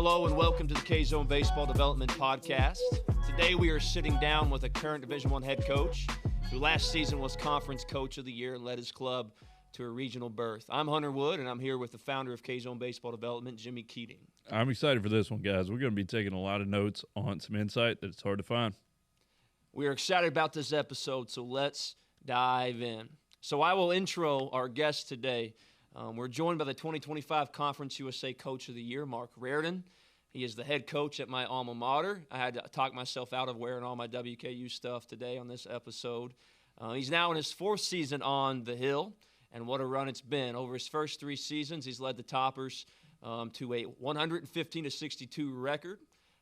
Hello and welcome to the K-Zone Baseball Development Podcast. Today we are sitting down with a current Division I head coach who last season was Conference Coach of the Year and led his club to a regional berth. I'm Hunter Wood, and I'm here with the founder of K-Zone Baseball Development, Jimmy Keating. I'm excited for this one, guys. We're going to be taking a lot of notes on some insight that it's hard to find. We are excited about this episode, so let's dive in. So I will intro our guest today. We're joined by the 2025 Conference USA Coach of the Year, Marc Rardin. He is the head coach at my alma mater. I had to talk myself out of wearing all my WKU stuff today on this episode. He's now in his fourth season on the Hill, and what a run it's been. Over his first three seasons, he's led the Toppers to a 115-62 record,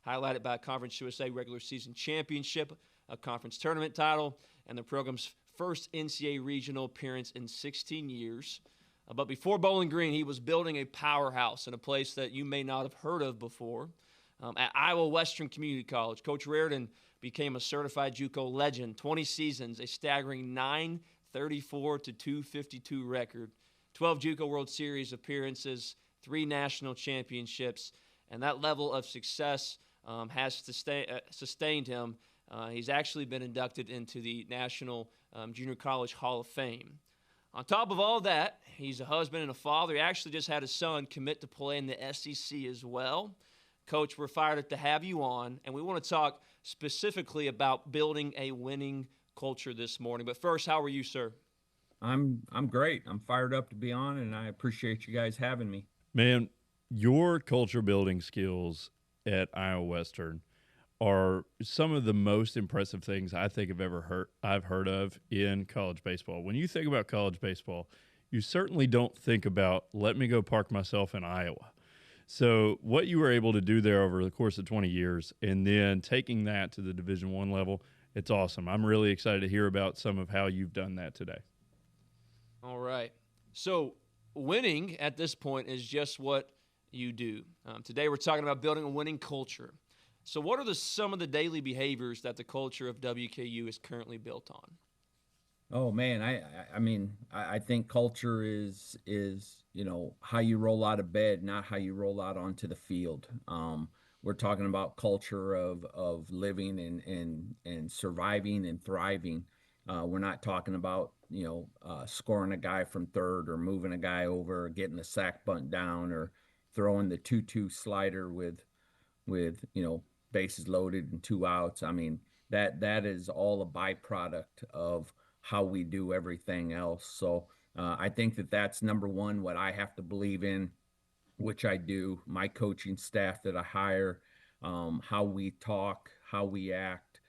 highlighted by a Conference USA regular season championship, a conference tournament title, and the program's first NCAA regional appearance in 16 years. But before Bowling Green, he was building a powerhouse in a place that you may not have heard of before. At Iowa Western Community College, Coach Rardin became a certified JUCO legend, 20 seasons, a staggering 934-252 record, 12 JUCO World Series appearances, 3 national championships, and that level of success has sustained him. He's actually been inducted into the National Junior College Hall of Fame. On top of all that, he's a husband and a father. He actually just had his son commit to play in the SEC as well. Coach, we're fired up to have you on, and we want to talk specifically about building a winning culture this morning. But first, how are you, sir? I'm great. I'm fired up to be on, and I appreciate you guys having me. Man, your culture building skills at Iowa Western are some of the most impressive things I think I've heard of in college baseball. When you think about college baseball, you certainly don't think about, let me go park myself in Iowa. So what you were able to do there over the course of 20 years and then taking that to the Division I level, it's awesome. I'm really excited to hear about some of how you've done that today. All right. So winning at this point is just what you do. Today we're talking about building a winning culture. So what are some of the daily behaviors that the culture of WKU is currently built on? Oh man, I think culture is how you roll out of bed, not how you roll out onto the field. We're talking about culture of living and surviving and thriving. We're not talking about scoring a guy from third or moving a guy over or getting the sack bunt down or throwing the 2-2 slider with bases loaded and 2 outs. I mean, that is all a byproduct of how we do everything else. So I think that's number one, what I have to believe in, which I do, my coaching staff that I hire, how we talk, how we act,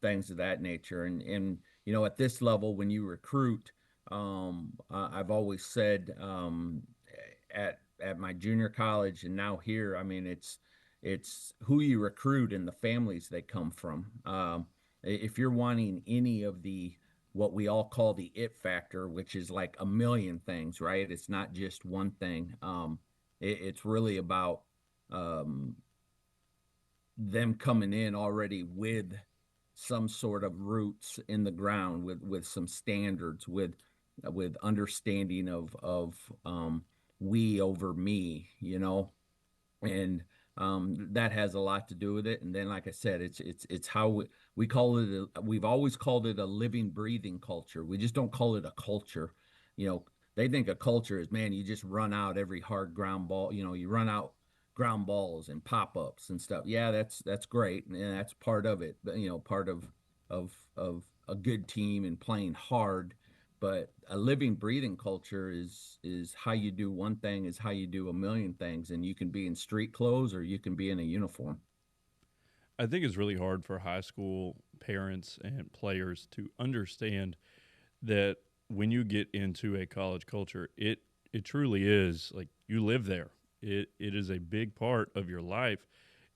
things of that nature. And at this level, when you recruit, I've always said at my junior college and now here, I mean, it's who you recruit and the families they come from. If you're wanting any of what we all call the it factor, which is like a million things, right? It's not just one thing. It's really about them coming in already with some sort of roots in the ground, with some standards, with understanding of we over me, and that has a lot to do with it. And then, like I said, it's how we call it. We've always called it a living, breathing culture. We just don't call it a culture. They think a culture is, man, you just run out every hard ground ball. You run out ground balls and pop-ups and stuff. Yeah, that's great, and that's part of it. But part of a good team and playing hard. But a living, breathing culture is how you do one thing is how you do a million things. And you can be in street clothes or you can be in a uniform. I think it's really hard for high school parents and players to understand that when you get into a college culture, it truly is like you live there. It is a big part of your life,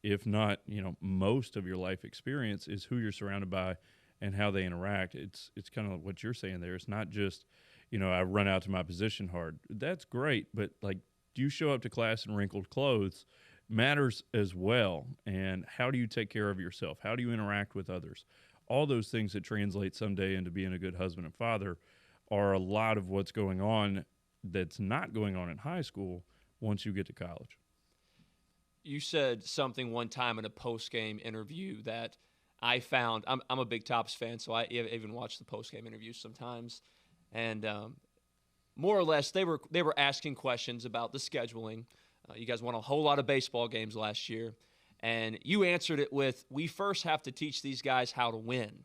if not, most of your life experience is who you're surrounded by and how they interact. It's kind of what you're saying there. It's not just, I run out to my position hard. That's great, but like, do you show up to class in wrinkled clothes matters as well. And how do you take care of yourself? How do you interact with others? All those things that translate someday into being a good husband and father are a lot of what's going on that's not going on in high school once you get to college. you said something one time in a post-game interview that I found. I'm a big Tops fan, so I even watch the post-game interviews sometimes. And more or less, they were asking questions about the scheduling. You guys won a whole lot of baseball games last year, and you answered it with, "We first have to teach these guys how to win,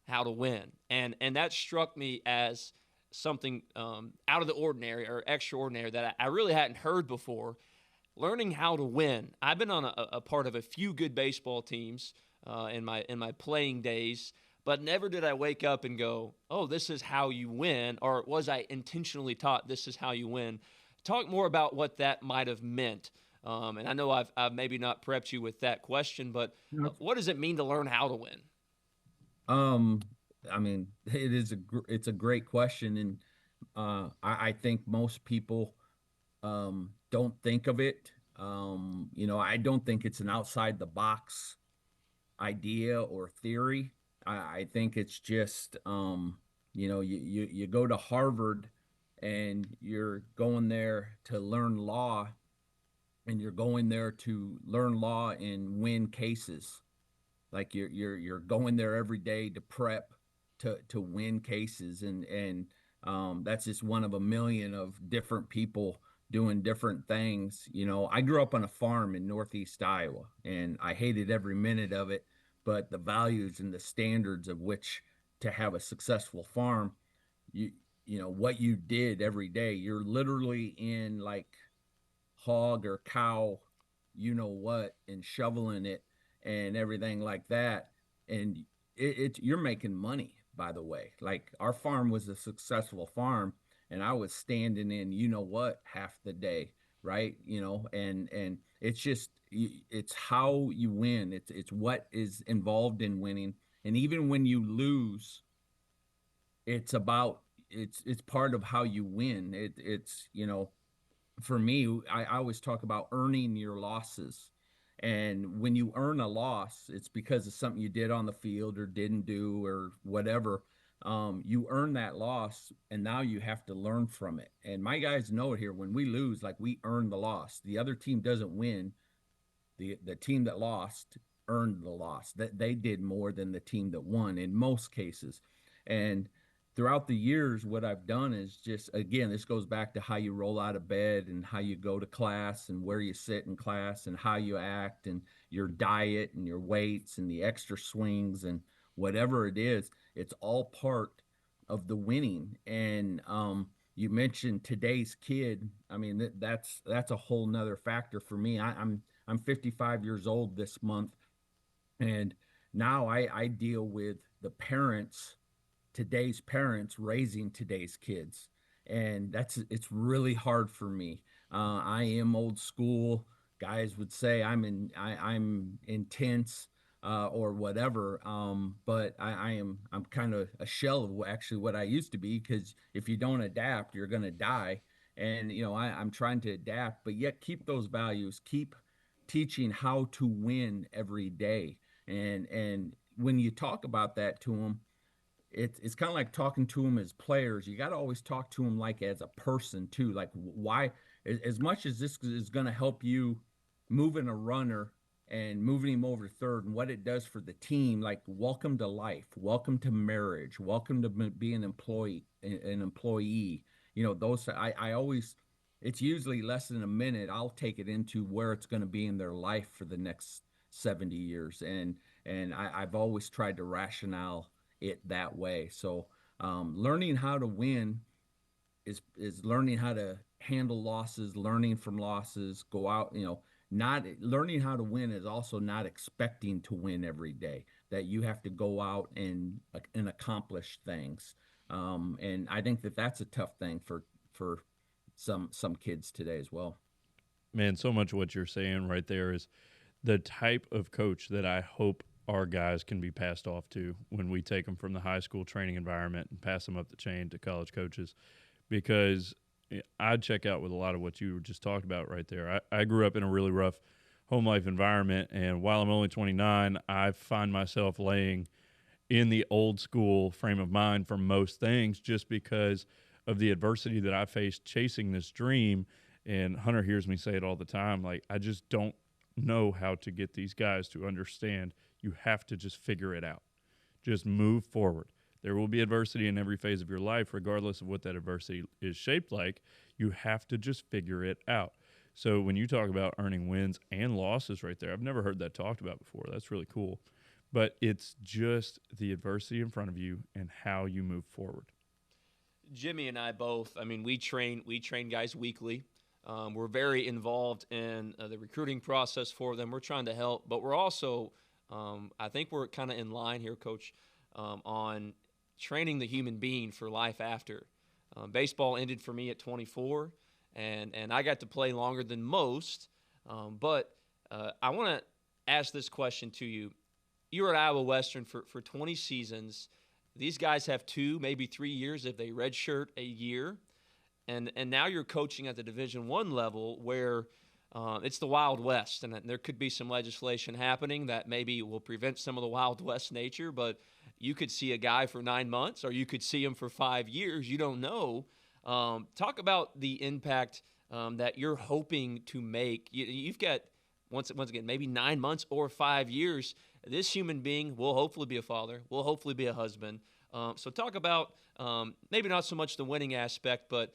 and that struck me as something out of the ordinary or extraordinary that I really hadn't heard before. Learning how to win. I've been on a part of a few good baseball teams in my playing days, but never did I wake up and go, "Oh, this is how you win," or was I intentionally taught this is how you win? Talk more about what that might have meant. And I know I've maybe not prepped you with that question, but what does it mean to learn how to win? Um, I mean, it's a great question, and I think most people don't think of it. I don't think it's an outside the box idea or theory. I think it's just you go to Harvard and you're going there to learn law, and you're going there to learn law and win cases. Like you're going there every day to prep to win cases, and that's just one of a million of different people doing different things. I grew up on a farm in Northeast Iowa, and I hated every minute of it, but the values and the standards of which to have a successful farm, you what you did every day, you're literally in like hog or cow, what, and shoveling it and everything like that. And you're making money, by the way. Like our farm was a successful farm, and I was standing in, what, half the day, right? And it's just it's how you win. It's what is involved in winning. And even when you lose, it's about it's part of how you win. It's for me, I always talk about earning your losses. And when you earn a loss, it's because of something you did on the field or didn't do or whatever. You earn that loss, and now you have to learn from it. And my guys know it here. When we lose, like, we earn the loss. The other team doesn't win. The team that lost earned the loss. That they did more than the team that won in most cases. And throughout the years, what I've done is just, again, this goes back to how you roll out of bed and how you go to class and where you sit in class and how you act and your diet and your weights and the extra swings and whatever it is. It's all part of the winning. And you mentioned today's kid. I mean, that's a whole nother factor for me. I'm 55 years old this month, and now I deal with the parents, today's parents raising today's kids, and it's really hard for me. I am old school. Guys would say I'm intense, or whatever. But I'm kind of a shell of actually what I used to be, because if you don't adapt, you're going to die. And I'm trying to adapt, but yet keep those values, keep teaching how to win every day. And when you talk about that to them, it's kind of like talking to them as players. You got to always talk to them like as a person too. Like, why, as much as this is going to help you moving a runner and moving him over third, and what it does for the team, like, welcome to life, welcome to marriage, welcome to be an employee. Those I always, it's usually less than a minute. I'll take it into where it's going to be in their life for the next 70 years. And I've always tried to rationale it that way. So learning how to win is learning how to handle losses, learning from losses, go out, not learning how to win is also not expecting to win every day, that you have to go out and accomplish things. And I think that that's a tough thing for some kids today as well. Man, so much of what you're saying right there is the type of coach that I hope our guys can be passed off to when we take them from the high school training environment and pass them up the chain to college coaches. Because I'd check out with a lot of what you just talked about right there. I grew up in a really rough home life environment, and while I'm only 29, I find myself laying in the old school frame of mind for most things, just because of the adversity that I faced chasing this dream. And Hunter hears me say it all the time, like, I just don't know how to get these guys to understand you have to just figure it out. Just move forward. There will be adversity in every phase of your life, regardless of what that adversity is shaped like. You have to just figure it out. So when you talk about earning wins and losses right there, I've never heard that talked about before. That's really cool. But it's just the adversity in front of you and how you move forward. Jimmy and I both. I mean, we train guys weekly. We're very involved in the recruiting process for them. We're trying to help, but we're also, I think we're kind of in line here, Coach, on training the human being for life after. Baseball ended for me at 24, and I got to play longer than most. But I want to ask this question to you. You were at Iowa Western for 20 seasons. These guys have 2, maybe 3 years if they redshirt a year, and now you're coaching at the Division I level where it's the Wild West, and there could be some legislation happening that maybe will prevent some of the Wild West nature. But you could see a guy for 9 months, or you could see him for 5 years. You don't know. Talk about the impact that you're hoping to make. You've got once again maybe 9 months or 5 years. This human being will hopefully be a father, will hopefully be a husband. So talk about maybe not so much the winning aspect, but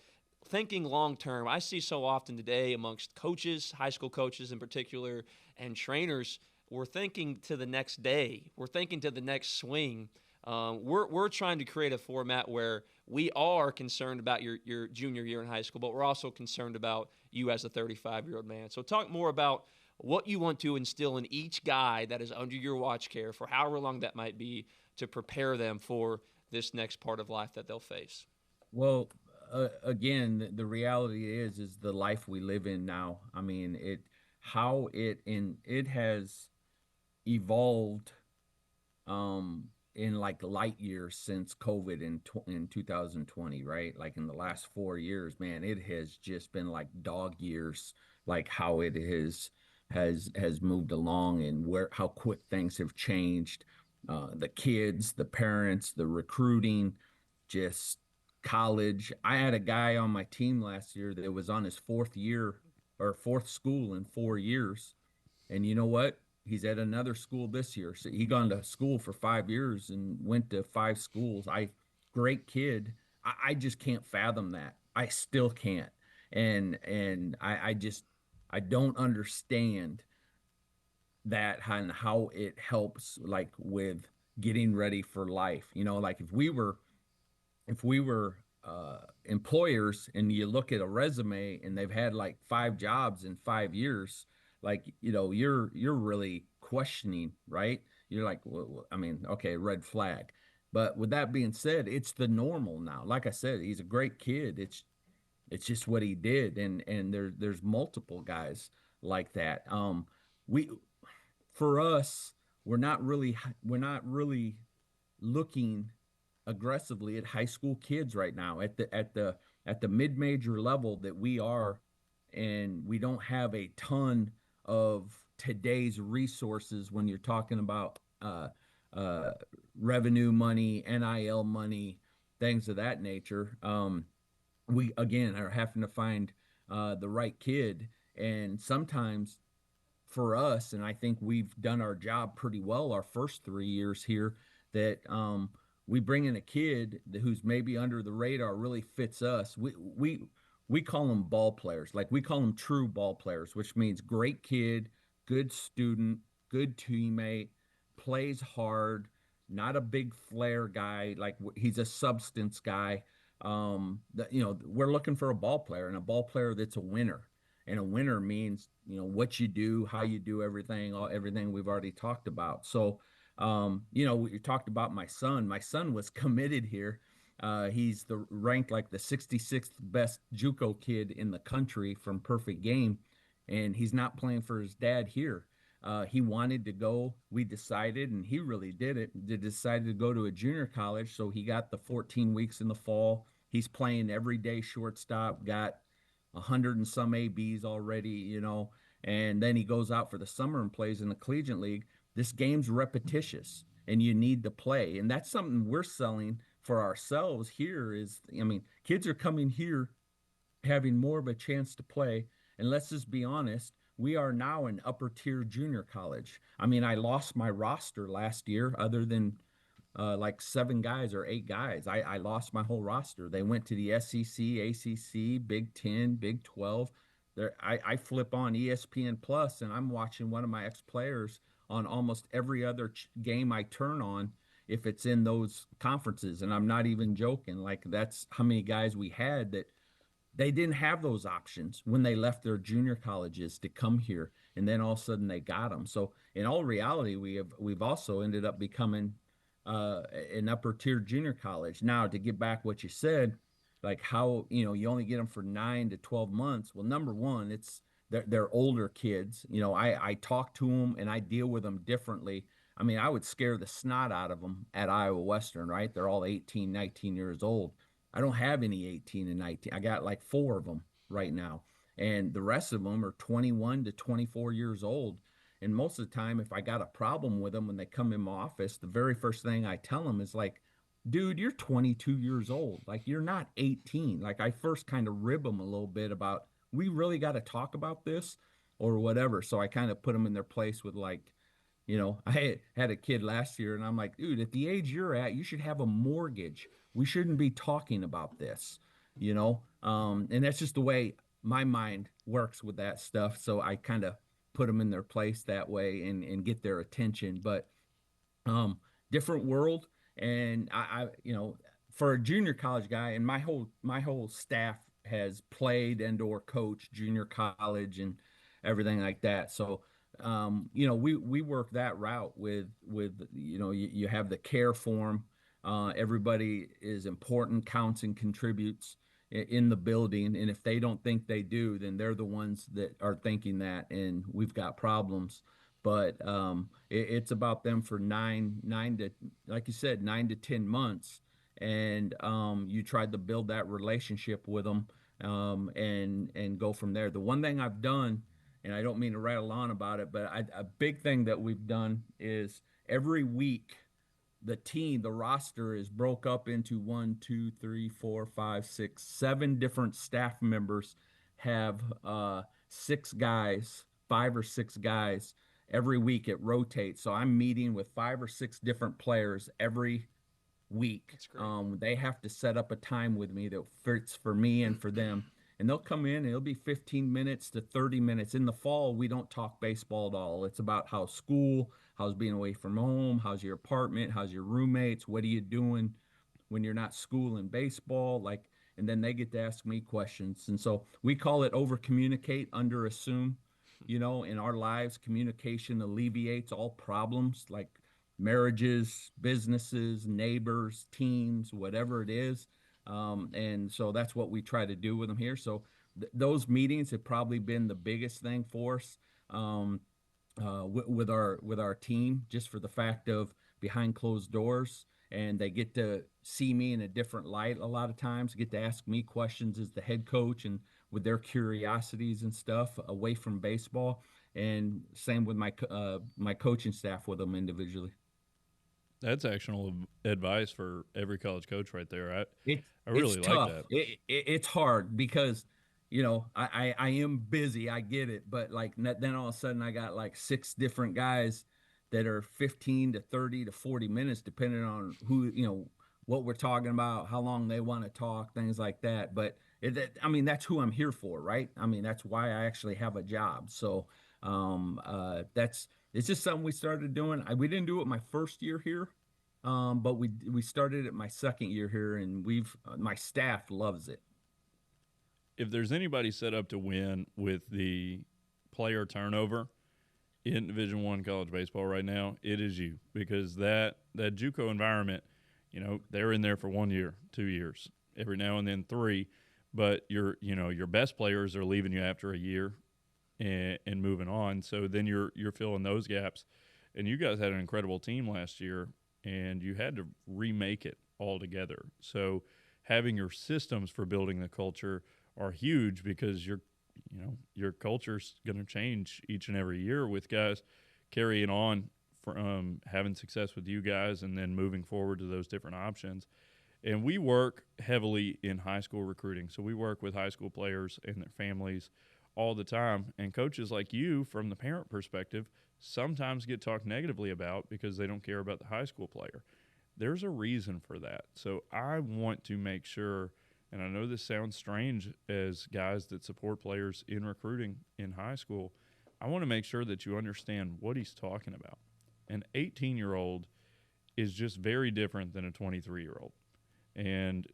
thinking long term. I see so often today amongst coaches, high school coaches in particular, and trainers, we're thinking to the next day. We're thinking to the next swing. We're trying to create a format where we are concerned about your junior year in high school, but we're also concerned about you as a 35-year-old man. So talk more about what you want to instill in each guy that is under your watch care for however long that might be to prepare them for this next part of life that they'll face. Well, again, the reality is the life we live in now. I mean, it has evolved in like light years since COVID in 2020, right? Like in the last 4 years, man, it has just been like dog years, like how it has moved along and where how quick things have changed. The kids, the parents, the recruiting, just college. I had a guy on my team last year that was on his fourth year or fourth school in 4 years. And you know what? He's at another school this year. So he gone to school for 5 years and went to 5 schools. Great kid. I just can't fathom that. I still can't. And I just I don't understand that and how it helps like with getting ready for life. You know, like if we were employers and you look at a resume and they've had like 5 jobs in 5 years, like you're really questioning, right? You're like, well, I mean, okay, red flag. But with that being said, it's the normal now. Like I said, he's a great kid. It's just what he did, and there's multiple guys like that. We for us, we're not really looking aggressively at high school kids right now at the mid-major level that we are, and we don't have a ton of today's resources when you're talking about uh, revenue money, NIL money, things of that nature. We again are having to find the right kid, and sometimes for us, and I think we've done our job pretty well our first 3 years here, that we bring in a kid who's maybe under the radar, really fits us. We call them ball players, like we call them true ball players, which means great kid, good student, good teammate, plays hard, not a big flair guy, like he's a substance guy. We're looking for a ball player, and a ball player that's a winner. And a winner means, what you do, how you do everything, everything we've already talked about. So, we talked about my son. My son was committed here. He's ranked like the 66th best JUCO kid in the country from Perfect Game, and he's not playing for his dad here. He wanted to go. We decided, and he really did it. They decided to go to a junior college, so he got the 14 weeks in the fall. He's playing every day shortstop. Got 100 and some ABs already, and then he goes out for the summer and plays in the collegiate league. This game's repetitious, and you need to play, and that's something we're selling for ourselves here. Kids are coming here having more of a chance to play, and let's just be honest, we are now an upper tier junior college. I mean, I lost my roster last year, other than like 7 guys or 8 guys. I lost my whole roster. They went to the SEC, ACC, Big Ten, Big 12. There, I flip on ESPN Plus and I'm watching one of my ex players on almost every other game I turn on if it's in those conferences. And I'm not even joking. Like, that's how many guys we had that they didn't have those options when they left their junior colleges to come here, and then all of a sudden they got them. So in all reality, we've also ended up becoming an upper tier junior college. Now, to get back what you said, like how, you only get them for 9 to 12 months. Well, number one, it's they're older kids. I talk to them and I deal with them differently. I mean, I would scare the snot out of them at Iowa Western, right? They're all 18, 19 years old. I don't have any 18 and 19. I got like 4 of them right now. And the rest of them are 21 to 24 years old. And most of the time, if I got a problem with them when they come in my office, the very first thing I tell them is like, dude, you're 22 years old. Like, you're not 18. Like, I first kind of rib them a little bit about, we really got to talk about this or whatever. So I kind of put them in their place with like, I had a kid last year and I'm like, dude, at the age you're at, you should have a mortgage. We shouldn't be talking about this. And that's just the way my mind works with that stuff. So I kind of put them in their place that way and get their attention. But um, different world. And for a junior college guy, and my whole staff has played and or coached junior college and everything like that. So we work that route with you have the care form. Everybody is important, counts and contributes in the building, and if they don't think they do, then they're the ones that are thinking that, and we've got problems. But it's about them for nine to, like you said, 9 to 10 months, and you tried to build that relationship with them, and go from there. The one thing I've done, and I don't mean to rattle on about it, but a big thing that we've done is every week the roster is broke up into 1, 2, 3, 4, 5, 6, 7 different staff members have 6 guys, 5 or 6 guys. Every week it rotates. So I'm meeting with 5 or 6 different players every week. That's great. They have to set up a time with me that fits for me and for them. And they'll come in and it'll be 15 minutes to 30 minutes. In the fall, we don't talk baseball at all. It's about how school, how's being away from home, how's your apartment, how's your roommates, what are you doing when you're not schooling baseball? Like, and then they get to ask me questions. And so we call it over communicate, under assume. In our lives, communication alleviates all problems like marriages, businesses, neighbors, teams, whatever it is. And so that's what we try to do with them here. So those meetings have probably been the biggest thing for us, with our team, just for the fact of behind closed doors, and they get to see me in a different light a lot of times, get to ask me questions as the head coach and with their curiosities and stuff away from baseball. And same with my coaching staff with them individually. That's actionable advice for every college coach right there. I It's really like tough. that. It's hard because I am busy. I get it, but like then all of a sudden I got like 6 different guys that are 15 to 30 to 40 minutes, depending on who what we're talking about, how long they want to talk, things like that. But I mean, that's who I'm here for, right? I mean, that's why I actually have a job. So that's it's just something we started doing. We didn't do it my first year here, but we started it my second year here, and my staff loves it. If there's anybody set up to win with the player turnover in Division One college baseball right now, it is you, because that JUCO environment, they're in there for 1 year, 2 years, every now and then 3, but your best players are leaving you after a year and moving on. So then you're filling those gaps, and you guys had an incredible team last year, and you had to remake it all together. So having your systems for building the culture are huge, because your culture's going to change each and every year with guys carrying on from having success with you guys and then moving forward to those different options. And we work heavily in high school recruiting. So we work with high school players and their families all the time. And coaches like you, from the parent perspective, sometimes get talked negatively about because they don't care about the high school player. There's a reason for that. So I want to make sure, and I know this sounds strange as guys that support players in recruiting in high school, I want to make sure that you understand what he's talking about. An 18-year-old is just very different than a 23-year-old. And,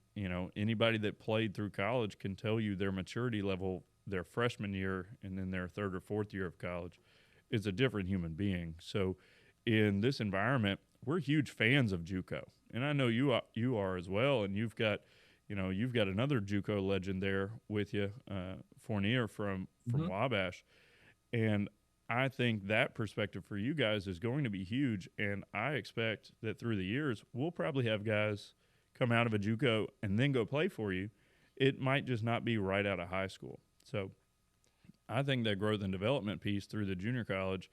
anybody that played through college can tell you their maturity level their freshman year and then their third or fourth year of college is a different human being. So in this environment, we're huge fans of JUCO. And I know you are as well. And you've got another JUCO legend there with you, Fournier from Wabash. And I think that perspective for you guys is going to be huge. And I expect that through the years, we'll probably have guys come out of a JUCO and then go play for you. It might just not be right out of high school. So I think that growth and development piece through the junior college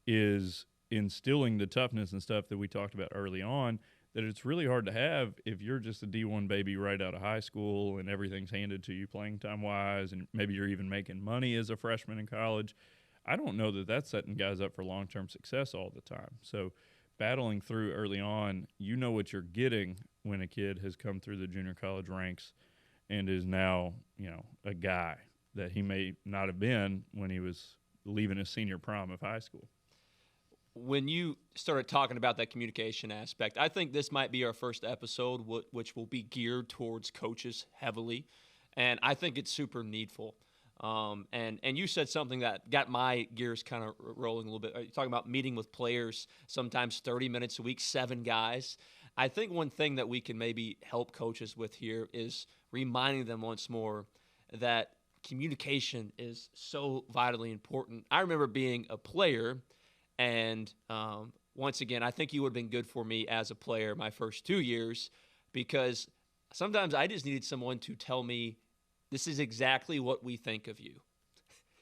is instilling the toughness and stuff that we talked about early on that it's really hard to have if you're just a D1 baby right out of high school and everything's handed to you playing time wise, and maybe you're even making money as a freshman in college. I don't know that that's setting guys up for long-term success all the time. So battling through early on, you know what you're getting when a kid has come through the junior college ranks and is now, a guy that he may not have been when he was leaving his senior prom of high school. When you started talking about that communication aspect, I think this might be our first episode, which will be geared towards coaches heavily, and I think it's super needful. And you said something that got my gears kind of rolling a little bit. You're talking about meeting with players, sometimes 30 minutes a week, 7 guys. I think one thing that we can maybe help coaches with here is reminding them once more that communication is so vitally important. I remember being a player, and once again, I think you would have been good for me as a player my first 2 years, because sometimes I just needed someone to tell me, this is exactly what we think of you.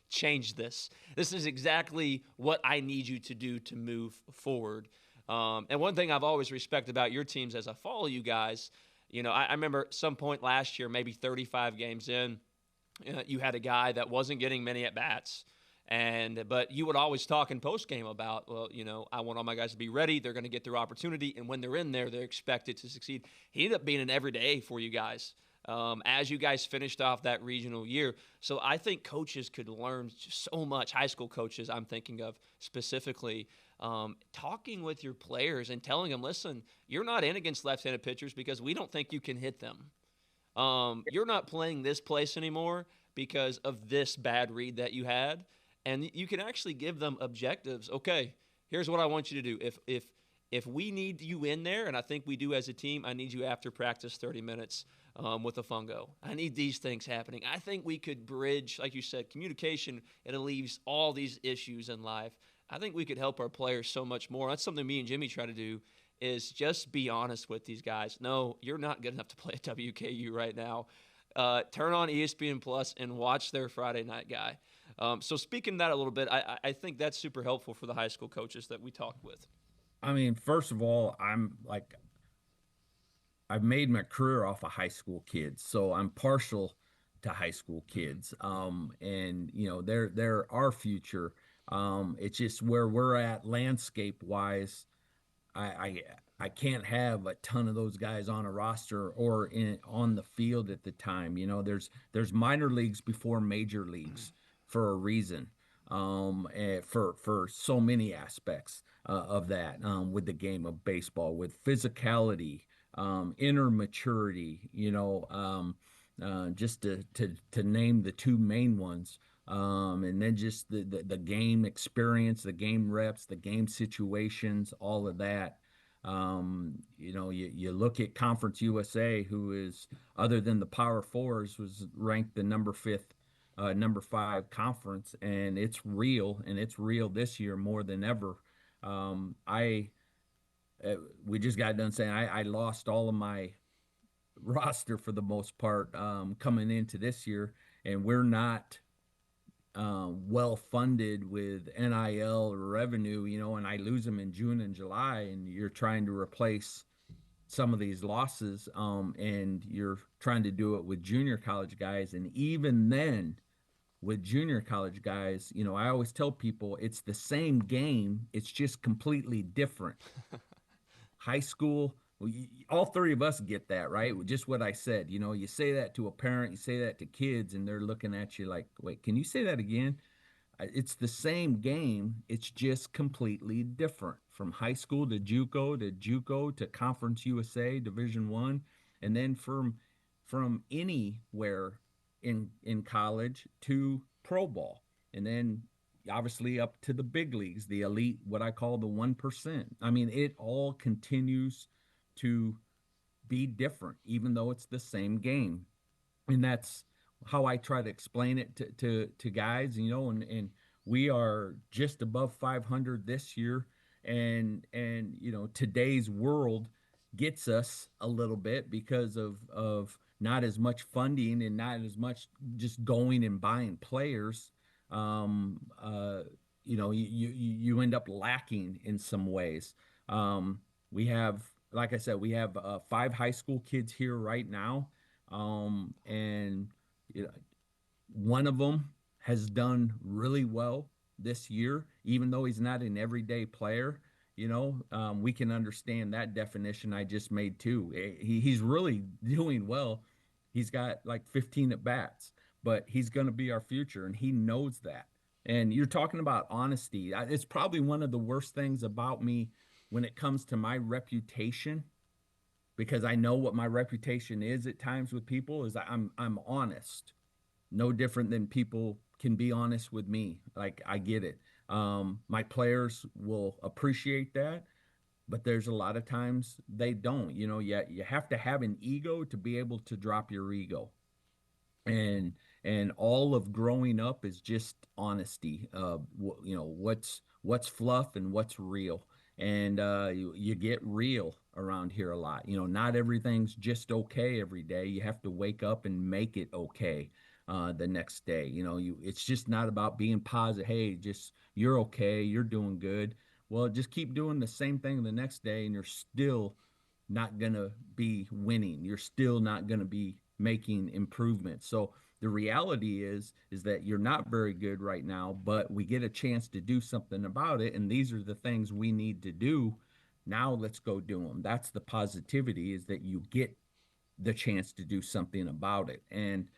Change this. This is exactly what I need you to do to move forward. And one thing I've always respected about your teams as I follow you guys, I remember some point last year, maybe 35 games in, you had a guy that wasn't getting many at-bats. But you would always talk in post-game about, well, I want all my guys to be ready. They're going to get their opportunity. And when they're in there, they're expected to succeed. He ended up being an everyday for you guys. As you guys finished off that regional year. So I think coaches could learn so much, high school coaches I'm thinking of specifically, talking with your players and telling them, listen, you're not in against left-handed pitchers because we don't think you can hit them. You're not playing this place anymore because of this bad read that you had. And you can actually give them objectives. Okay, here's what I want you to do. If we need you in there, and I think we do as a team, I need you after practice 30 minutes with a fungo. I need these things happening. I think we could bridge, like you said, communication. It alleviates all these issues in life. I think we could help our players so much more. That's something me and Jimmy try to do, is just be honest with these guys. No, you're not good enough to play at WKU right now. Turn on ESPN Plus and watch their Friday night guy. So speaking of that a little bit, I think that's super helpful for the high school coaches that we talk with. I mean, first of all, I've made my career off of high school kids, so I'm partial to high school kids. And they're our future. It's just where we're at landscape wise. I can't have a ton of those guys on a roster or on the field at the time. There's minor leagues before major leagues for a reason. And for so many aspects of that, with the game of baseball, with physicality, inner maturity, just to name the 2 main ones. And then just the game experience, the game reps, the game situations, all of that. You look at Conference USA, who is, other than the Power Fours, was ranked the number 5 conference, and it's real this year more than ever. We just got done saying I lost all of my roster for the most part coming into this year, and we're not well funded with NIL revenue, and I lose them in June and July, and you're trying to replace some of these losses, and you're trying to do it with junior college guys, and even then with junior college guys, I always tell people it's the same game, it's just completely different. High school, well, all three of us get that, right? Just what I said. You say that to a parent, you say that to kids, and they're looking at you like, wait, can you say that again? It's the same game. It's just completely different from high school to JUCO to Conference USA Division One, and then from anywhere in college to pro ball, and then obviously up to the big leagues, the elite, what I call the 1%. I mean, it all continues to be different, even though it's the same game, and that's how I try to explain it to guys, and we are just above 500 this year, and today's world gets us a little bit because of not as much funding and not as much just going and buying players. Um, uh, you end up lacking in some ways. We have, like I said, we have 5 high school kids here right now, and you know, one of them has done really well this year, even though he's not an everyday player. We can understand that definition I just made too. He's really doing well. He's got like 15 at bats, but he's going to be our future, and he knows that. And you're talking about honesty. It's probably one of the worst things about me when it comes to my reputation, because I know what my reputation is at times with people, is I'm honest. No different than people can be honest with me. Like, I get it. My players will appreciate that, but there's a lot of times they don't. You have to have an ego to be able to drop your ego, and all of growing up is just honesty. What's fluff and what's real, and you get real around here a lot. Not everything's just okay every day. You have to wake up and make it okay the next day. It's just not about being positive. Hey, just you're okay, you're doing good. Well, just keep doing the same thing the next day, and you're still not going to be winning. You're still not going to be making improvements. So the reality is that you're not very good right now, but we get a chance to do something about it, and these are the things we need to do. Now let's go do them. That's the positivity, is that you get the chance to do something about it. And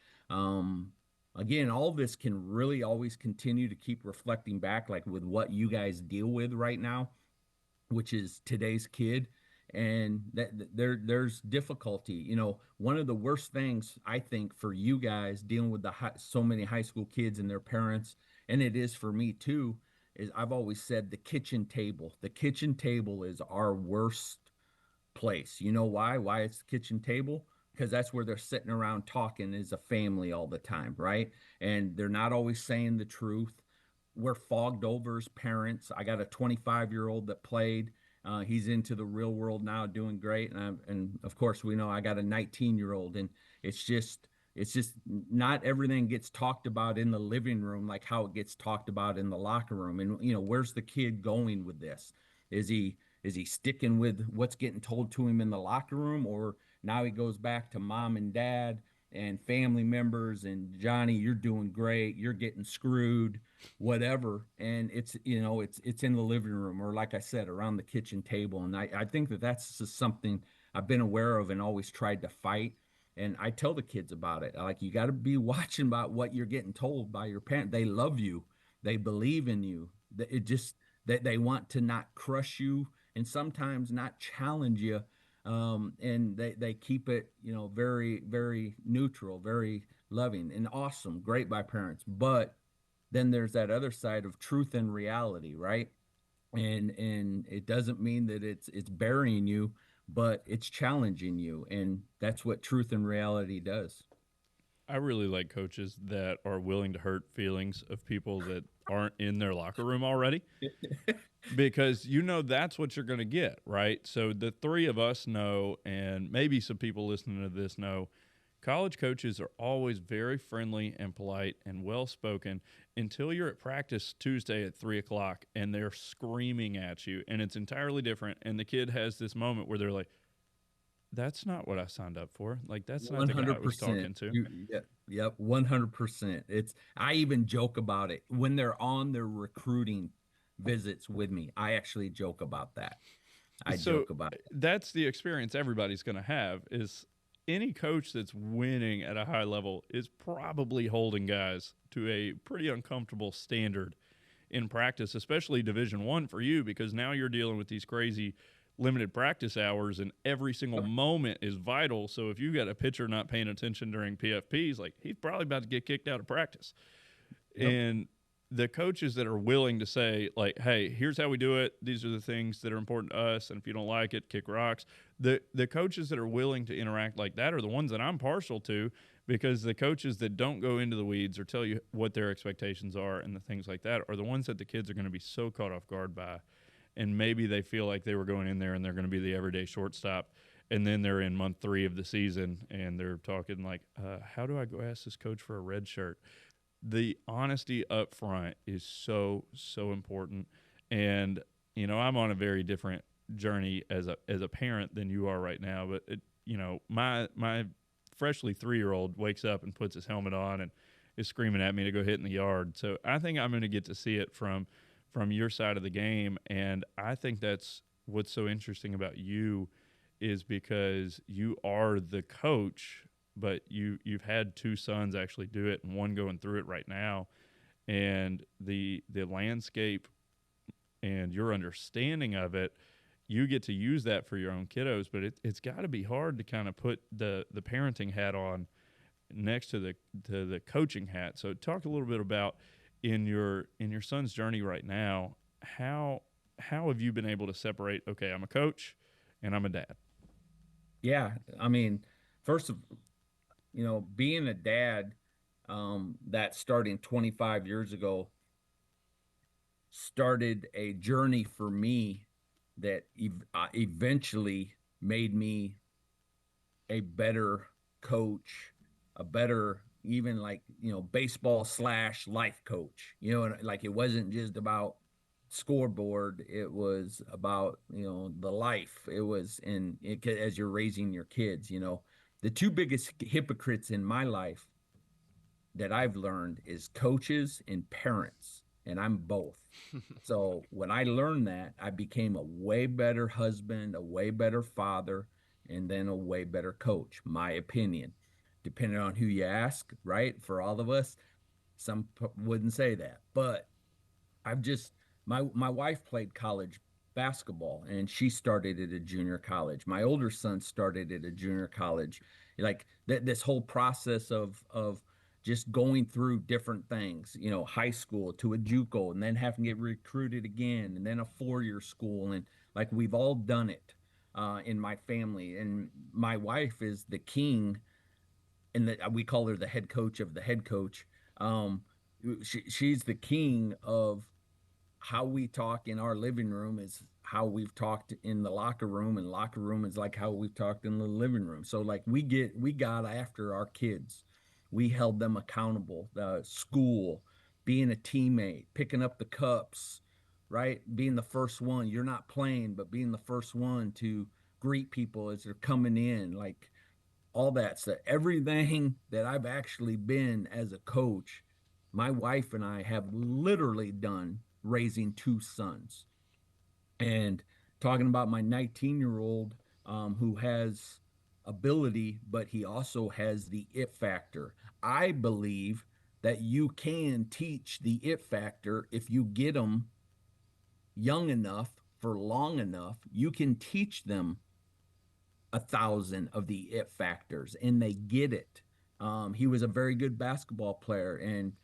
again, all this can really always continue to keep reflecting back, like with what you guys deal with right now, which is today's kid, and there's difficulty. One of the worst things I think for you guys dealing with so many high school kids and their parents, and it is for me too, is I've always said the kitchen table is our worst place. You know why it's the kitchen table? Because that's where they're sitting around talking as a family all the time, right? And they're not always saying the truth. We're fogged over as parents. I got a 25-year-old that played. He's into the real world now, doing great. And of course, we know I got a 19-year-old, and it's just not everything gets talked about in the living room like how it gets talked about in the locker room. And where's the kid going with this? Is he sticking with what's getting told to him in the locker room, or now he goes back to mom and dad and family members and Johnny, you're doing great, you're getting screwed, whatever. And it's in the living room, or like I said, around the kitchen table. And I think that's just something I've been aware of and always tried to fight. And I tell the kids about it. Like, you got to be watching about what you're getting told by your parent. They love you. They believe in you. It just that they want to not crush you, and sometimes not challenge you. And they keep it, very, very neutral, very loving and awesome, great by parents. But then there's that other side of truth and reality, right? And it doesn't mean that it's burying you, but it's challenging you, and that's what truth and reality does. I really like coaches that are willing to hurt feelings of people that aren't in their locker room already, because that's what you're going to get, right? So the three of us know, and maybe some people listening to this know, college coaches are always very friendly and polite and well spoken until you're at practice Tuesday at 3 o'clock and they're screaming at you, and it's entirely different. And the kid has this moment where they're like, that's not what I signed up for. Like, that's not the guy I was 100%. talking to. Yep, 100%. I even joke about it when they're on their recruiting visits with me. I actually joke about that. I So joke about it. that's the experience everybody's going to have is any coach that's winning at a high level is probably holding guys to a pretty uncomfortable standard in practice, especially Division 1 for you because now you're dealing with these crazy limited practice hours and every single Yep, moment is vital. So if you got a pitcher not paying attention during PFPs, like he's probably about to get kicked out of practice. yep. And the coaches that are willing to say like, hey, here's how we do it, these are the things that are important to us, and if you don't like it, kick rocks. The coaches that are willing to interact like that are the ones that I'm partial to, because the coaches that don't go into the weeds or tell you what their expectations are and the things like that are the ones that the kids are going to be so caught off guard by. And maybe they feel like they were going in there and they're going to be the everyday shortstop, and then they're in month 3 of the season and they're talking like, how do I go ask this coach for a red shirt? The honesty up front is so important. And I'm on a very different journey as a parent than you are right now, but my freshly 3-year-old wakes up and puts his helmet on and is screaming at me to go hit in the yard. So I think I'm going to get to see it from your side of the game, and I think that's what's so interesting about you is because you are the coach, but you've had 2 sons actually do it and one going through it right now, and the landscape and your understanding of it, you get to use that for your own kiddos, but it's got to be hard to kind of put the parenting hat on next to the coaching hat. So talk a little bit about in your son's journey right now, how have you been able to separate, okay, I'm a coach and I'm a dad? Yeah, I mean, first of being a dad, that starting 25 years ago started a journey for me that eventually made me a better coach, a better even like baseball slash life coach. And like it wasn't just about scoreboard; it was about the life. It was as you're raising your kids. The two biggest hypocrites in my life that I've learned is coaches and parents, and I'm both. So when I learned that, I became a way better husband, a way better father, and then a way better coach, my opinion. Depending on who you ask, right? For all of us, some wouldn't say that, but I've just my wife played college basketball and she started at a junior college. My older son started at a junior college. Like this whole process of just going through different things, high school to a JUCO and then having to get recruited again and then a 4-year school, and like we've all done it in my family. And my wife is the king, and we call her the head coach of the head coach. Um, she's the king of how we talk in our living room is how we've talked in the locker room, and locker room is like how we've talked in the living room. So like we got after our kids. We held them accountable. School, being a teammate, picking up the cups, right? Being the first one. You're not playing, but being the first one to greet people as they're coming in, like all that stuff. Everything that I've actually been as a coach, my wife and I have literally done raising 2 sons. And talking about my 19-year-old who has ability, but he also has the it factor. I believe that you can teach the it factor if you get them young enough for long enough. You can teach them 1,000 of the it factors and they get it. He was a very good basketball player, and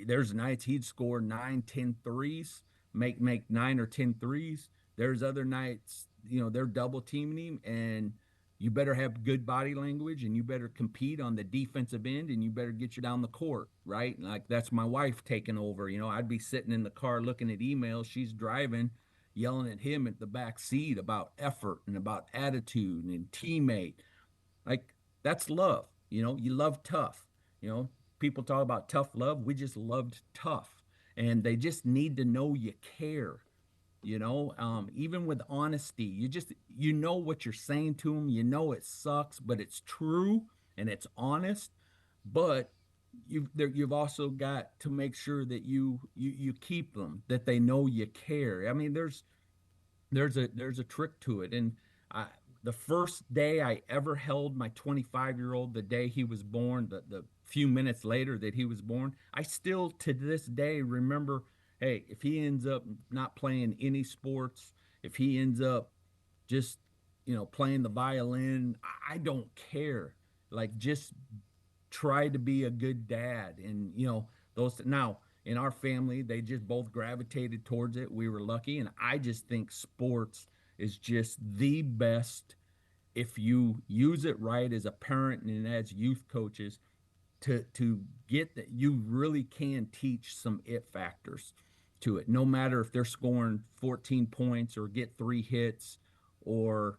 there's nights he'd score 9, 10 threes, make 9 or 10 threes. There's other nights, they're double teaming him, and you better have good body language and you better compete on the defensive end and you better get you down the court, right? And like that's my wife taking over. I'd be sitting in the car looking at emails, she's driving, yelling at him at the back seat about effort and about attitude and teammate. Like that's love. You love tough. People talk about tough love. We just loved tough. And they just need to know you care. even with honesty, you know what you're saying to them. You know it sucks, but it's true and it's honest. But you've also got to make sure that you keep them, that they know you care. I mean, there's a trick to it. And I, the first day I ever held my 25-year-old, the day he was born, the few minutes later that he was born, I still to this day remember, hey, if he ends up not playing any sports, if he ends up just, playing the violin, I don't care. Like, just try to be a good dad. And those now in our family, they just both gravitated towards it. We were lucky. And I just think sports is just the best if you use it right as a parent and as youth coaches, to get that you really can teach some it factors to it, no matter if they're scoring 14 points or get 3 hits, or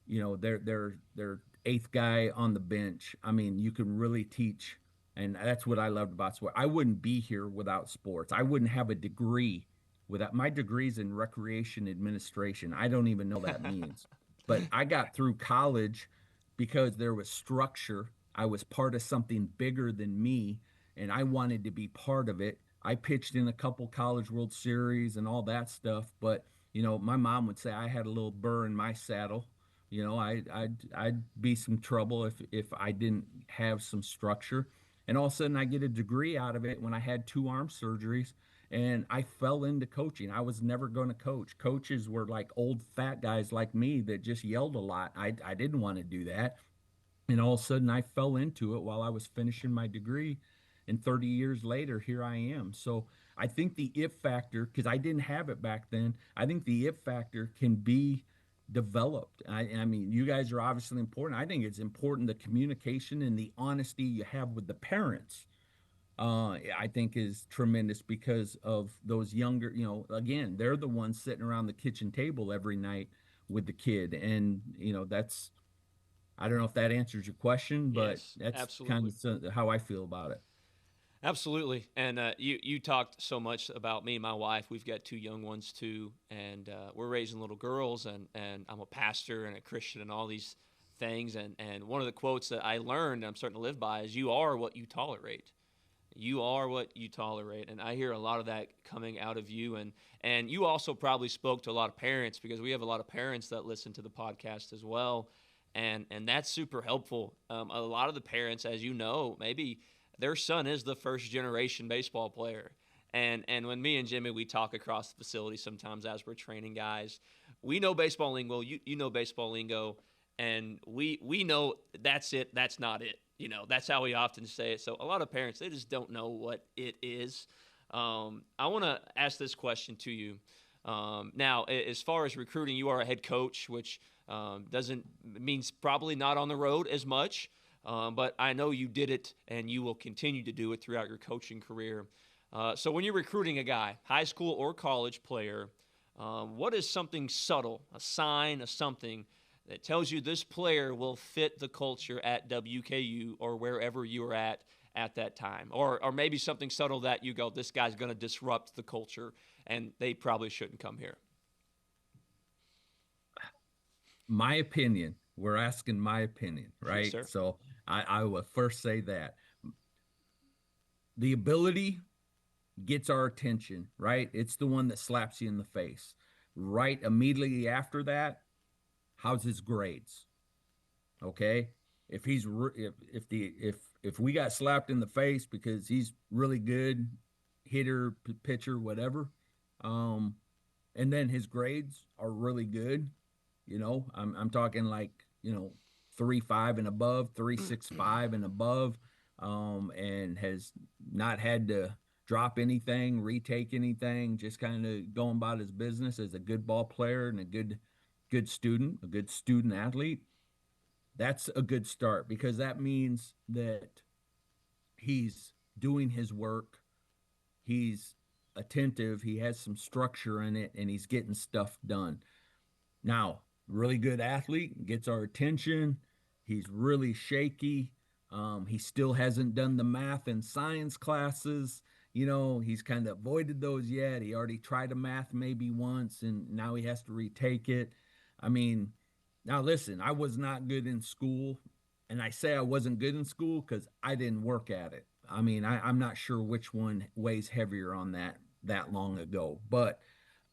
they're eighth guy on the bench. I mean, you can really teach. And that's what I loved about sport. I wouldn't be here without sports. I wouldn't have a degree without my degrees in recreation administration. I don't even know that means. But I got through college because there was structure. I was part of something bigger than me, and I wanted to be part of it. I pitched in a couple College World Series and all that stuff, but my mom would say I had a little burr in my saddle. I'd be some trouble if I didn't have some structure. And all of a sudden, I get a degree out of it when I had 2 arm surgeries, and I fell into coaching. I was never going to coach. Coaches were like old fat guys like me that just yelled a lot. I didn't want to do that. And all of a sudden, I fell into it while I was finishing my degree. And 30 years later, here I am. So I think the if factor, because I didn't have it back then, I think the if factor can be developed. I mean, you guys are obviously important. I think it's important the communication and the honesty you have with the parents. I think is tremendous because of those younger, again, they're the ones sitting around the kitchen table every night with the kid. And, I don't know if that answers your question, but Yes, that's kind absolutely. of how I feel about it. Absolutely. And you talked so much about me and my wife. We've got 2 young ones too, and we're raising little girls. And I'm a pastor and a Christian and all these things. And one of the quotes that I learned and I'm starting to live by is, "You are what you tolerate." You are what you tolerate, and I hear a lot of that coming out of you. And you also probably spoke to a lot of parents, because we have a lot of parents that listen to the podcast as well, and that's super helpful. A lot of the parents, as you know, maybe their son is the first generation baseball player. And when me and Jimmy, we talk across the facility sometimes as we're training guys, we know baseball lingo. You know baseball lingo, and we know that's it. That's not it. That's how we often say it. So a lot of parents, they just don't know what it is. I want to ask this question to you. Now, as far as recruiting, you are a head coach, which doesn't means probably not on the road as much. But I know you did it, and you will continue to do it throughout your coaching career. So when you're recruiting a guy, high school or college player, what is something subtle, a sign, a something that tells you this player will fit the culture at WKU or wherever you are at that time? Or maybe something subtle that you go, this guy's going to disrupt the culture, and they probably shouldn't come here. My opinion, we're asking my opinion, Yes, right? sir. So I will first say that the ability gets our attention, right? It's the one that slaps you in the face. Right immediately after that, how's his grades? Okay. If he's if we got slapped in the face because he's really good hitter, pitcher, whatever, um, and then his grades are really good, I'm talking like 3.5 and above, 3.65 and above, and has not had to drop anything, retake anything, just kind of going about his business as a good ball player and a good student athlete. That's a good start, because that means that he's doing his work, he's attentive, he has some structure in it, and he's getting stuff done. Now, really good athlete, gets our attention. He's really shaky. He still hasn't done the math and science classes. he's kind of avoided those yet. He already tried a math maybe once and now he has to retake it. I mean, now listen, I was not good in school. And I say I wasn't good in school because I didn't work at it. I mean, I'm not sure which one weighs heavier on that long ago. But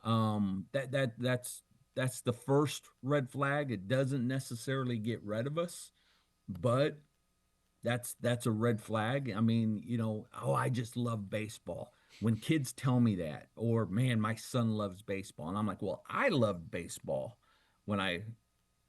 that's the first red flag. It doesn't necessarily get rid of us, but that's a red flag. I mean, oh, I just love baseball. When kids tell me that, or man, my son loves baseball, and I'm like, well, I loved baseball when I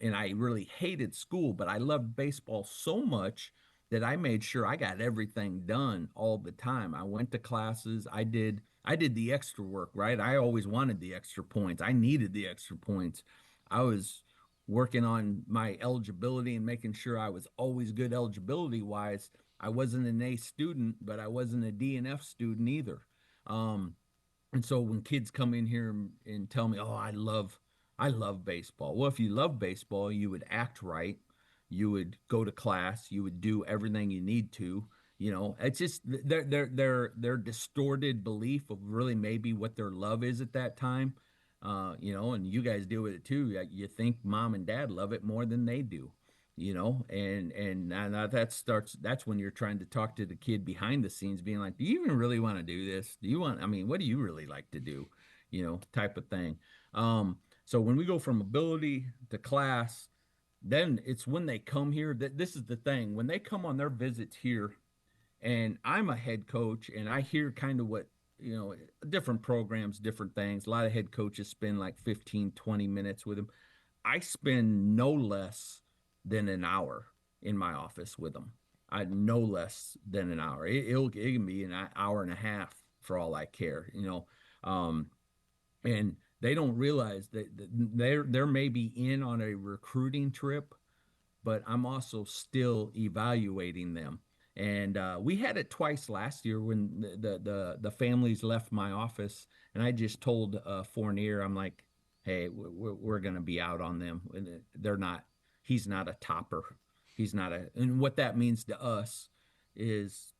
really hated school, but I loved baseball so much that I made sure I got everything done all the time. I went to classes. I did the extra work, right? I always wanted the extra points. I needed the extra points. I was working on my eligibility and making sure I was always good eligibility wise. I wasn't an A student, but I wasn't a D and F student either. Um, and so when kids come in here and tell me, "Oh, I love baseball." Well, if you love baseball, you would act right. You would go to class. You would do everything you need to. It's just their distorted belief of really maybe what their love is at that time. And you guys deal with it too. You think mom and dad love it more than they do. And now that's when you're trying to talk to the kid behind the scenes, being like, do you even really want to do this? I mean, what do you really like to do? Type of thing. So when we go from ability to class, then it's when they come here that this is the thing. When they come on their visits here, and I'm a head coach and I hear kind of what, different programs, different things. A lot of head coaches spend like 15, 20 minutes with them. I spend no less than an hour in my office with them. I no less than an hour. It can be an hour and a half for all I care, and they don't realize that they're maybe in on a recruiting trip, but I'm also still evaluating them. And we had it twice last year when the families left my office, and I just told Fournier, I'm like, hey, we're going to be out on them. They're not. He's not a topper. He's not a. And what that means to us is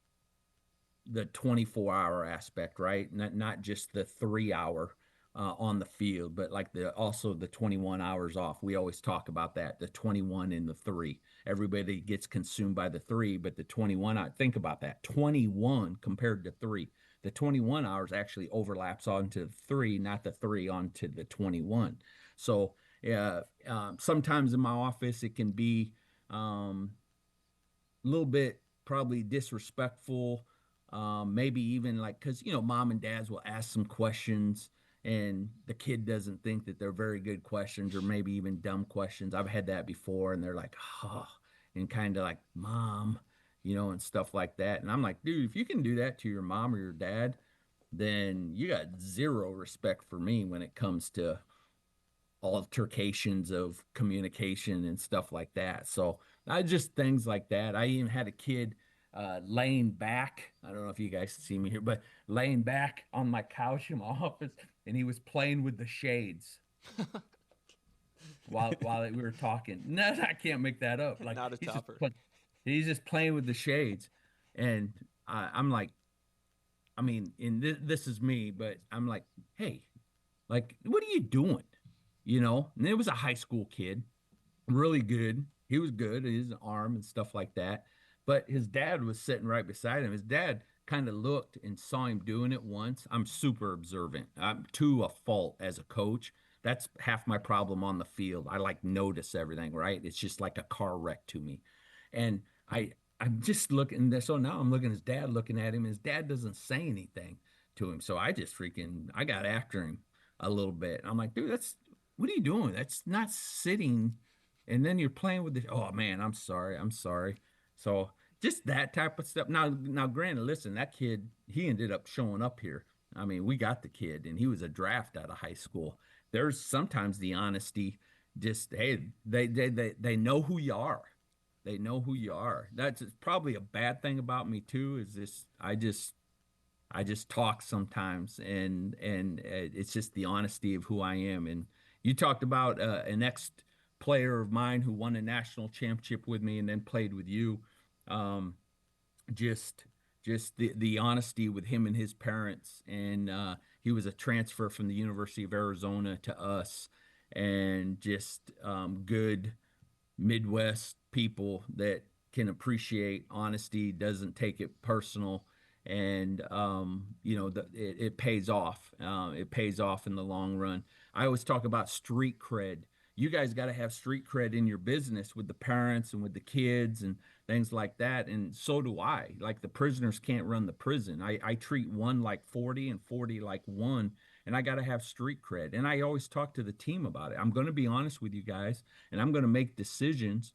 the 24-hour aspect, right? Not just the 3 hour on the field, but like the also the 21 hours off. We always talk about that, the 21 and the three. Everybody gets consumed by the three, but the 21, think about that, 21 compared to three. The 21 hours actually overlaps onto the three, not the three onto the 21. So sometimes in my office, it can be a little bit probably disrespectful, maybe even like because mom and dads will ask some questions and the kid doesn't think that they're very good questions or maybe even dumb questions. I've had that before, and they're like, oh, and kind of like, mom, and stuff like that. And I'm like, dude, if you can do that to your mom or your dad, then you got zero respect for me when it comes to altercations of communication and stuff like that. So I just things like that. I even had a kid laying back. I don't know if you guys see me here, but laying back on my couch in my office, and he was playing with the shades while we were talking. No, I can't make that up. Like Not a topper. He's just playing with the shades, and I'm like, I mean, and this is me, but I'm like, hey, like, what are you doing? And it was a high school kid, really good. He was good at his arm and stuff like that. But his dad was sitting right beside him. His dad kind of looked and saw him doing it once. I'm super observant. I'm to a fault as a coach. That's half my problem on the field. I like notice everything, right? It's just like a car wreck to me. And I'm just looking there. So now I'm looking at his dad looking at him. His dad doesn't say anything to him. So I got after him a little bit. I'm like, dude, what are you doing? That's not sitting. And then you're playing with the, oh man, I'm sorry. I'm sorry. So just that type of stuff. Now, granted, listen, that kid, he ended up showing up here. I mean, we got the kid and he was a draft out of high school. There's sometimes the honesty, just, hey, they know who you are. They know who you are. That's probably a bad thing about me too, is this, I just talk sometimes, and it's just the honesty of who I am. And you talked about an ex player of mine who won a national championship with me and then played with you. Um, just just the honesty with him and his parents. And he was a transfer from the University of Arizona to us, and just good Midwest people that can appreciate honesty, doesn't take it personal, and it pays off. It pays off in the long run. I always talk about street cred. You guys got to have street cred in your business with the parents and with the kids and things like that. And so do I. Like, the prisoners can't run the prison. I treat one like 40 and 40 like one, and I got to have street cred. And I always talk to the team about it. I'm going to be honest with you guys, and I'm going to make decisions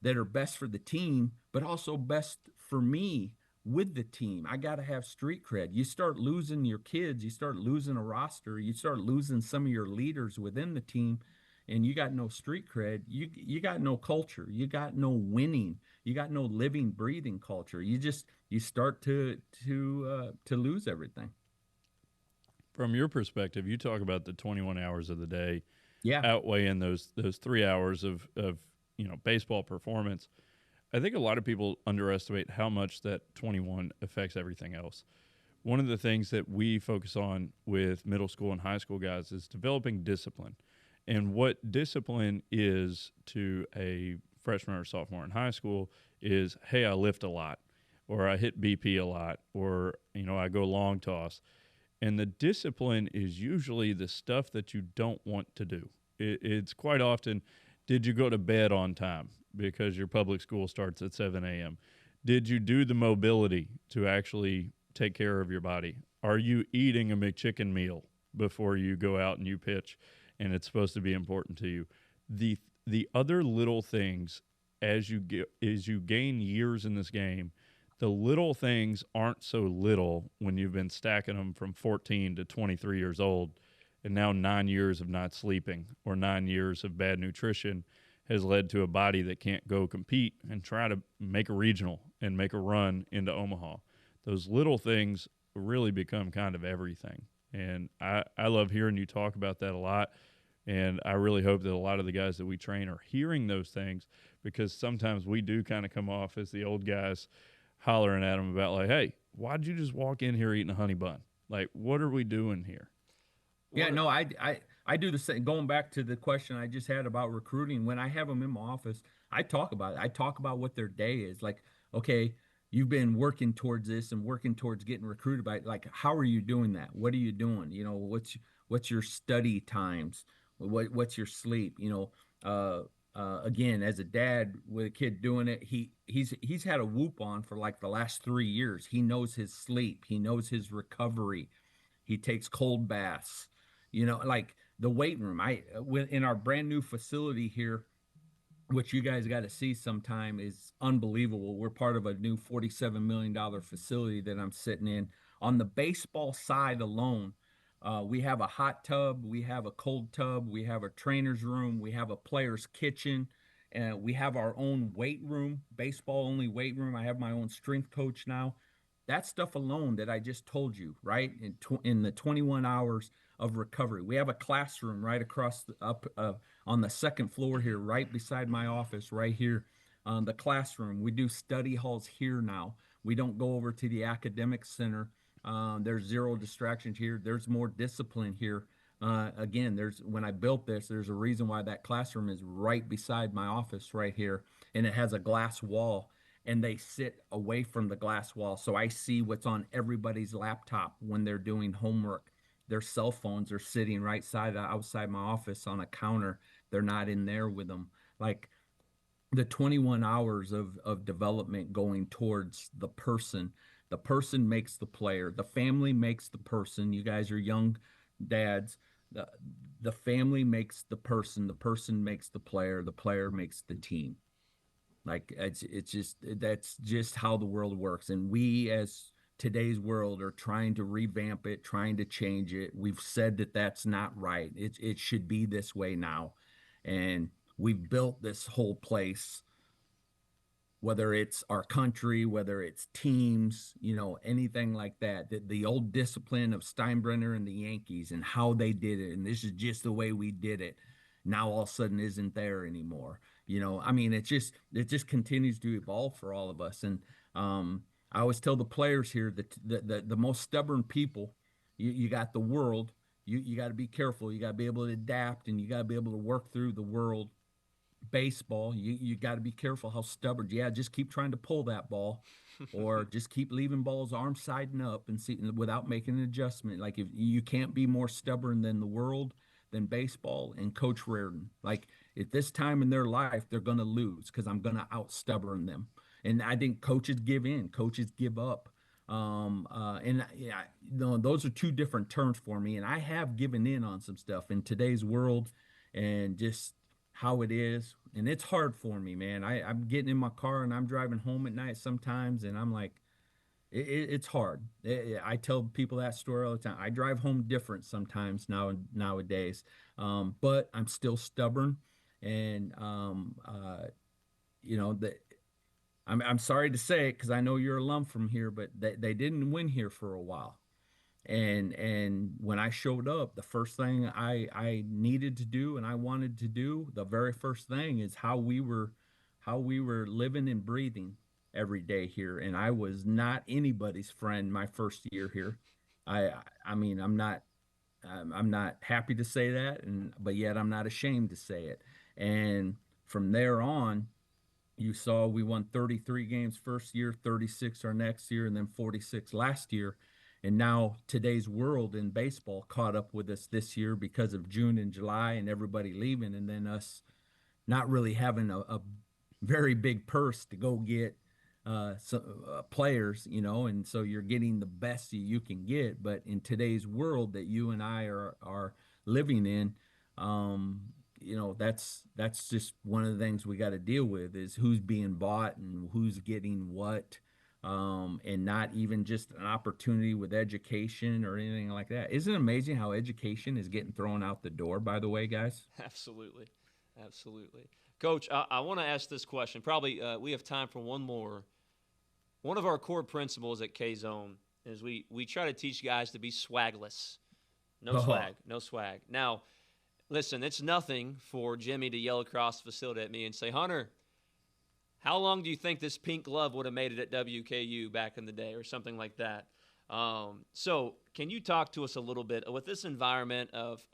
that are best for the team, but also best for me with the team. I got to have street cred. You start losing your kids, you start losing a roster, you start losing some of your leaders within the team, and you got no street cred. You got no culture. You got no winning. You got no living, breathing culture. You start to lose everything. From your perspective, you talk about the 21 hours of the day Yeah. outweighing those 3 hours of baseball performance. I think a lot of people underestimate how much that 21 affects everything else. One of the things that we focus on with middle school and high school guys is developing discipline. And what discipline is to a freshman or sophomore in high school is, hey, I lift a lot, or I hit BP a lot, or I go long toss. And the discipline is usually the stuff that you don't want to do. It's quite often, did you go to bed on time because your public school starts at 7 a.m.? Did you do the mobility to actually take care of your body? Are you eating a McChicken meal before you go out and you pitch, and it's supposed to be important to you? The other little things, as you gain years in this game, the little things aren't so little when you've been stacking them from 14 to 23 years old, and now 9 years of not sleeping or 9 years of bad nutrition has led to a body that can't go compete and try to make a regional and make a run into Omaha. Those little things really become kind of everything. And I love hearing you talk about that a lot. And I really hope that a lot of the guys that we train are hearing those things, because sometimes we do kind of come off as the old guys hollering at them about, like, hey, why'd you just walk in here eating a honey bun? Like, what are we doing here? Yeah, no, I do the same. Going back to the question I just had about recruiting, when I have them in my office, I talk about it. I talk about what their day is. Like, okay, you've been working towards this and working towards getting recruited by, like, how are you doing that? What are you doing? What's your study times? What's your sleep? Again, as a dad with a kid doing it, he's had a whoop on for like the last 3 years. He knows his sleep. He knows his recovery. He takes cold baths. Like the weight room. In our brand new facility here, which you guys got to see sometime, is unbelievable. We're part of a new $47 million facility that I'm sitting in. On the baseball side alone, we have a hot tub, we have a cold tub, we have a trainer's room, we have a player's kitchen, and we have our own weight room, baseball only weight room. I have my own strength coach now. That stuff alone that I just told you, right? In the 21 hours of recovery, we have a classroom right across up on the second floor here, right beside my office, right here. The classroom. We do study halls here now. We don't go over to the academic center. There's zero distractions here. There's more discipline here. Again, when I built this, there's a reason why that classroom is right beside my office right here, and it has a glass wall, and they sit away from the glass wall. So I see what's on everybody's laptop when they're doing homework. Their cell phones are sitting outside my office on a counter. They're not in there with them. Like, the 21 hours of development going towards the person. The person makes the player. The family makes the person. You guys are young dads. The family makes the person. The person makes the player. The player makes the team. Like, it's just, that's just how the world works. And we, as today's world, are trying to revamp it, trying to change it. We've said that that's not right. It should be this way now. And we've built this whole place, whether it's our country, whether it's teams, anything like that. The old discipline of Steinbrenner and the Yankees and how they did it, and this is just the way we did it, now all of a sudden isn't there anymore. I mean, it just continues to evolve for all of us. And I always tell the players here that the most stubborn people, you got the world. You got to be careful. You got to be able to adapt, and you got to be able to work through the world. Baseball, you got to be careful how stubborn. Yeah, just keep trying to pull that ball, or just keep leaving balls arm siding up and see without making an adjustment. Like if you can't be more stubborn than the world, than baseball and Coach Rardin. Like at this time in their life, they're gonna lose because I'm gonna out stubborn them. And I think coaches give in, coaches give up. And yeah, no, those are two different terms for me. And I have given in on some stuff in today's world, and just how it is. And it's hard for me, man. I'm getting in my car and I'm driving home at night sometimes, and I'm like, it's hard. I tell people that story all the time. I drive home different sometimes nowadays, but I'm still stubborn, and you know that I'm sorry to say it because I know you're a alum from here, but they didn't win here for a while. And when I showed up, the first thing I needed to do and I wanted to do, the very first thing is how we were living and breathing every day here. And I was not anybody's friend my first year here. I I mean, I'm not happy to say that, and but yet I'm not ashamed to say it. And from there on, you saw we won 33 games first year, 36 our next year, and then 46 last year. And now today's world in baseball caught up with us this year because of June and July and everybody leaving, and then us not really having a very big purse to go get players, and so you're getting the best you can get. But in today's world that you and I are living in, um, that's just one of the things we got to deal with is who's being bought and who's getting what, and not even just an opportunity with education or anything like that. Isn't it amazing how education is getting thrown out the door, by the way, guys? Absolutely. Absolutely. Coach, I want to ask this question. Probably we have time for one more. One of our core principles at K Zone is we try to teach guys to be swagless. No Oh, swag, no swag. Now, listen, it's nothing for Jimmy to yell across the facility at me and say, Hunter, how long do you think this pink glove would have made it at WKU back in the day or something like that? So can you talk to us a little bit with this environment of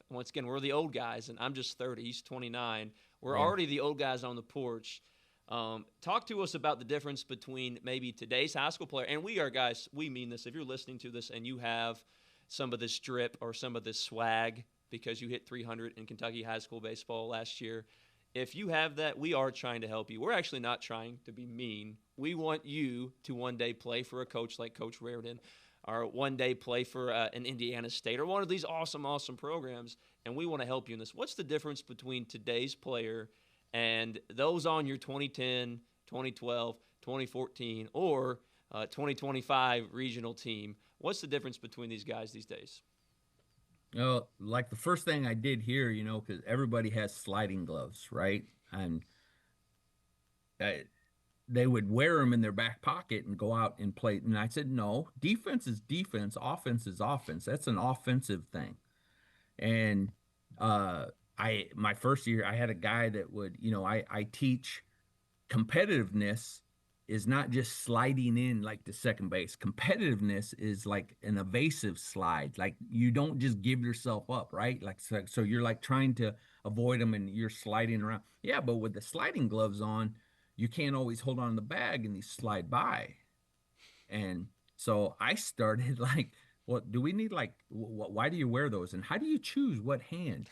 once again, we're the old guys, and I'm just 30, he's 29. We're yeah. already the old guys on the porch. Talk to us about the difference between maybe today's high school player, and we are guys, we mean this. If you're listening to this and you have some of this drip or some of this swag because you hit 300 in Kentucky high school baseball last year, if you have that, we are trying to help you. We're actually not trying to be mean. We want you to one day play for a coach like Coach Rardin, or one day play for an Indiana State or one of these awesome, awesome programs, and we want to help you in this. What's the difference between today's player and those on your 2010, 2012, 2014, or 2025 regional team? What's the difference between these guys these days? Like the first thing I did here, because everybody has sliding gloves, right? And I, they would wear them in their back pocket and go out and play. And I said, no, defense is defense, offense is offense. That's an offensive thing. And my first year, I had a guy that would, I teach competitiveness is not just sliding in like the second base. Competitiveness is like an evasive slide. Like you don't just give yourself up, right? Like so you're like trying to avoid them and you're sliding around. Yeah, but with the sliding gloves on, you can't always hold on to the bag and you slide by. And so I started like, what do we need? Like, why do you wear those? And how do you choose what hand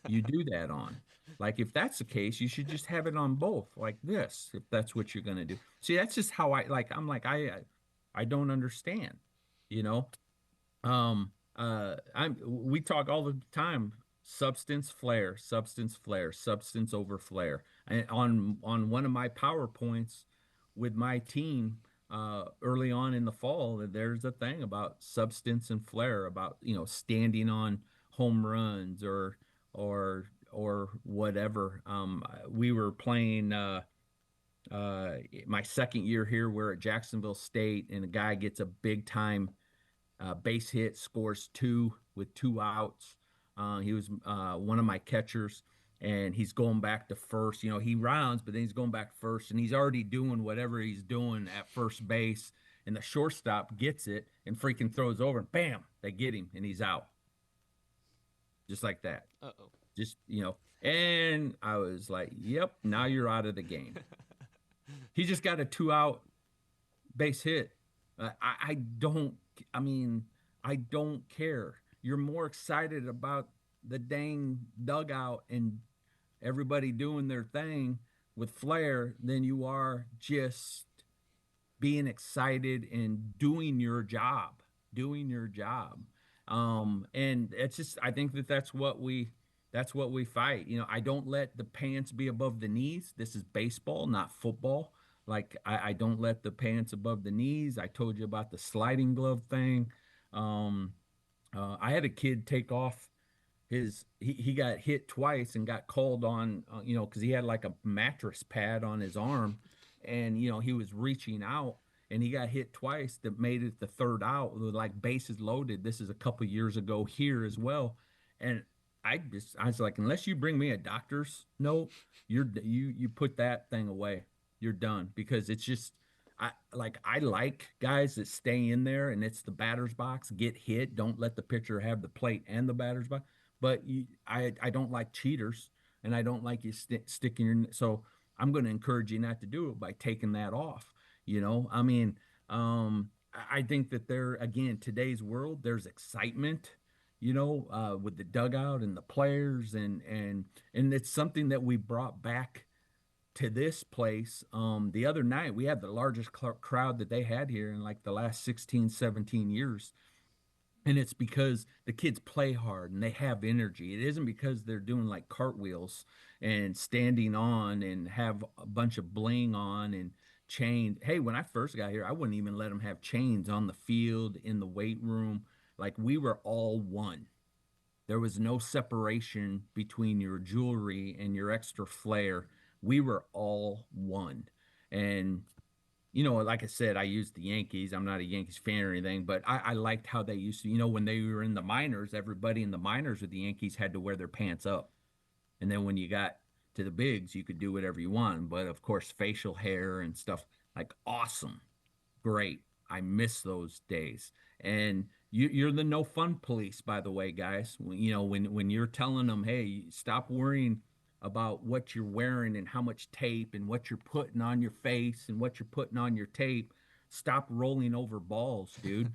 you do that on? Like, if that's the case, you should just have it on both, like this, if that's what you're gonna do. See, that's just how I'm like, I don't understand, you know. We talk all the time, substance flare, substance over flare. And on one of my PowerPoints with my team early on in the fall, there's a thing about substance and flare, about standing on home runs or whatever. We were playing my second year here. We're at Jacksonville State, and a guy gets a big time base hit, scores two with 2 outs. He was one of my catchers, and he's going back to first. He rounds, but then he's going back first, and he's already doing whatever he's doing at first base. and the shortstop gets it and freaking throws over, and bam, they get him, and he's out, just like that. Uh-oh. Just and I was like, "Yep, now you're out of the game." He just got a 2-out base hit. I don't. I mean, I don't care. You're more excited about the dang dugout and everybody doing their thing with flair than you are just being excited and doing your job. And it's just, I think that that's what we fight. I don't let the pants be above the knees. This is baseball, not football. Like I don't let the pants above the knees. I told you about the sliding glove thing. Um, I had a kid take off he got hit twice and got called on because he had like a mattress pad on his arm, and he was reaching out, and he got hit twice that made it the third out with like bases loaded. This is a couple years ago here as well. And I was like, unless you bring me a doctor's note, you put that thing away. You're done, because it's just I like guys that stay in there, and it's the batter's box, get hit, don't let the pitcher have the plate and the batter's box. But I don't like cheaters, and I don't like you sticking your. So I'm going to encourage you not to do it by taking that off. I mean, I think that again, today's world, there's excitement, with the dugout and the players, and it's something that we brought back to this place. The other night we had the largest crowd that they had here in like the last 16, 17 years. And it's because the kids play hard and they have energy. It isn't because they're doing like cartwheels and standing on and have a bunch of bling on and chained. Hey, when I first got here, I wouldn't even let them have chains on the field, in the weight room. Like, we were all one. There was no separation between your jewelry and your extra flair. We were all one. And like I said, I used the Yankees. I'm not a Yankees fan or anything, but I liked how they used to, when they were in the minors, everybody in the minors with the Yankees had to wear their pants up. And then when you got to the bigs, you could do whatever you want. But of course, facial hair and stuff, like, awesome, great. I miss those days. And you're the no fun police, by the way, guys. When you're telling them, hey, stop worrying about what you're wearing and how much tape and what you're putting on your face and what you're putting on your tape. Stop rolling over balls, dude.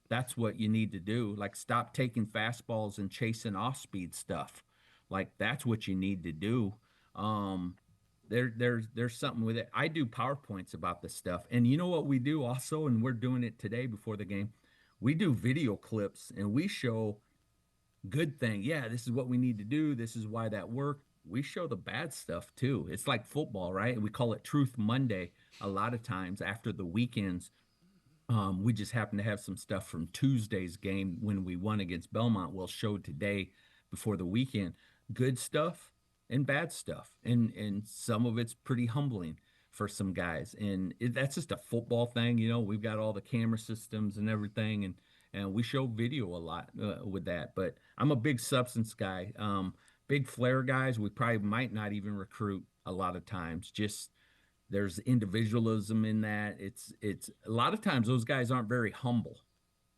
That's what you need to do. Like, stop taking fastballs and chasing off speed stuff. Like, that's what you need to do. Um, there's something with it. I do PowerPoints about this stuff. And you know what we do also, and we're doing it today before the game. We do video clips and we show good thing. Yeah, this is what we need to do. This is why that worked. We show the bad stuff too. It's like football, right? We call it Truth Monday a lot of times after the weekends. We just happen to have some stuff from Tuesday's game when we won against Belmont. We'll show today before the weekend. Good stuff and bad stuff, and some of it's pretty humbling for some guys. And that's just a football thing. We've got all the camera systems and everything, and we show video a lot with that. But I'm a big substance guy. Big flair guys, we probably might not even recruit a lot of times. Just there's individualism in that. It's a lot of times those guys aren't very humble,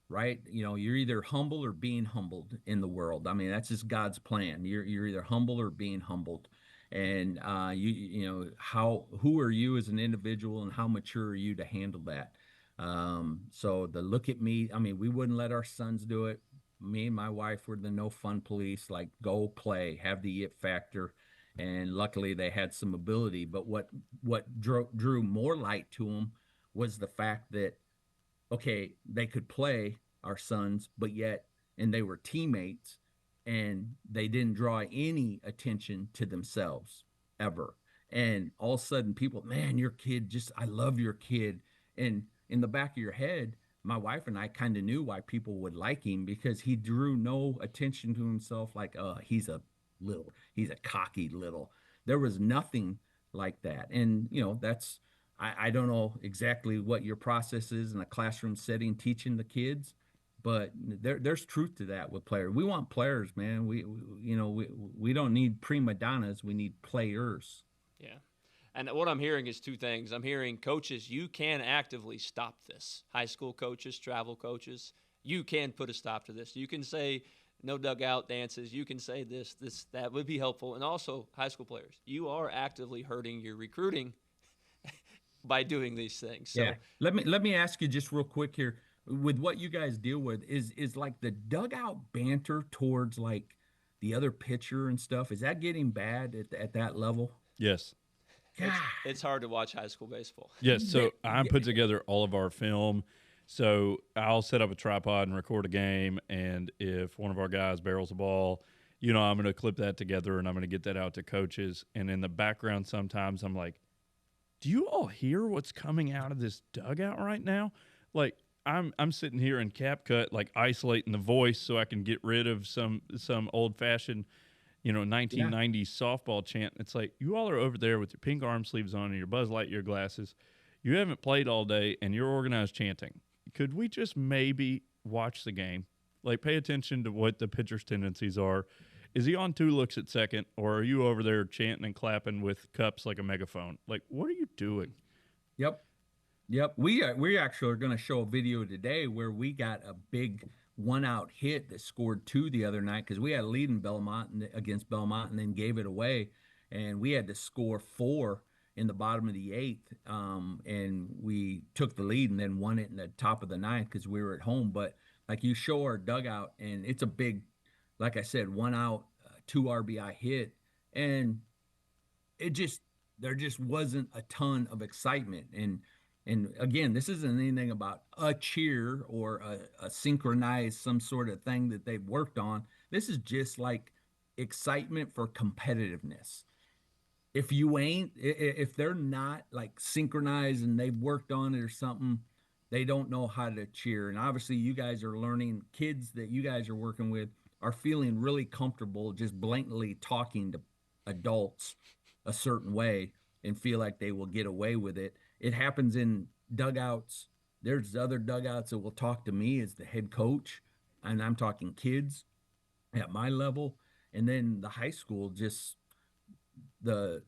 right? You're either humble or being humbled in the world. I mean, that's just God's plan. You're either humble or being humbled. And who are you as an individual, and how mature are you to handle that? So the look at me, I mean, we wouldn't let our sons do it. Me and my wife were the no fun police, like, go play, have the it factor. And luckily they had some ability. But what drew more light to them was the fact that, okay, they could play, our sons, but yet, and they were teammates, and they didn't draw any attention to themselves ever. And all of a sudden people, man, your kid, just, I love your kid. And in the back of your head, my wife and I kind of knew why people would like him, because he drew no attention to himself. Like, he's a cocky little. There was nothing like that. And that's, I don't know exactly what your process is in a classroom setting teaching the kids, but there's truth to that with players. We want players, man. We don't need prima donnas. We need players. Yeah. And what I'm hearing is two things. I'm hearing coaches, you can actively stop this. High school coaches, travel coaches, you can put a stop to this. You can say no dugout dances. You can say this, that would be helpful. And also, high school players, you are actively hurting your recruiting by doing these things. So Yeah. Let me ask you just real quick here. With what you guys deal with, is like the dugout banter towards like the other pitcher and stuff, is that getting bad at that level? Yes. God. it's hard to watch high school baseball. Yes. So I Yeah. put together all of our film. So I'll set up a tripod and record a game. And if one of our guys barrels a ball, I'm going to clip that together and I'm going to get that out to coaches. And in the background, sometimes I'm like, do you all hear what's coming out of this dugout right now? Like I'm sitting here in cap cut, like isolating the voice so I can get rid of some old fashioned, 1990s softball chant. It's like you all are over there with your pink arm sleeves on and your Buzz Lightyear glasses. You haven't played all day and you're organized chanting. Could we just maybe watch the game? Like pay attention to what the pitcher's tendencies are. Is he on 2 looks at second, or are you over there chanting and clapping with cups like a megaphone? Like, what are you doing? Yep. Yep. We actually are going to show a video today where we got a big 1-out hit that scored 2 the other night because we had a lead in against Belmont and then gave it away, and we had to score 4 in the bottom of the 8th, and we took the lead and then won it in the top of the 9th because we were at home. But like you show our dugout, and it's a big, like I said, 1-out, 2 RBI hit, and there just wasn't a ton of excitement. And again, this isn't anything about a cheer or a synchronized some sort of thing that they've worked on. This is just like excitement for competitiveness. If they're not like synchronized and they've worked on it or something, they don't know how to cheer. And obviously you guys are learning, kids that you guys are working with are feeling really comfortable just blatantly talking to adults a certain way and feel like they will get away with it. It happens in dugouts. There's other dugouts that will talk to me as the head coach, and I'm talking kids at my level. And then the high school, just the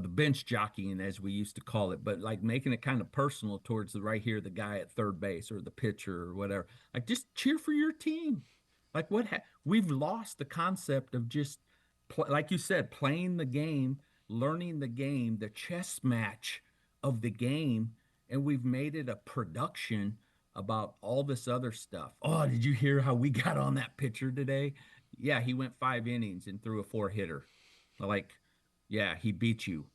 bench jockeying, as we used to call it, but like making it kind of personal towards the guy at third base or the pitcher or whatever. Like just cheer for your team. Like we've lost the concept of just like you said, playing the game, learning the game, the chess match of the game, and we've made it a production about all this other stuff. Oh, did you hear how we got on that pitcher today? Yeah, he went 5 innings and threw a 4-hitter. Like, yeah, he beat you.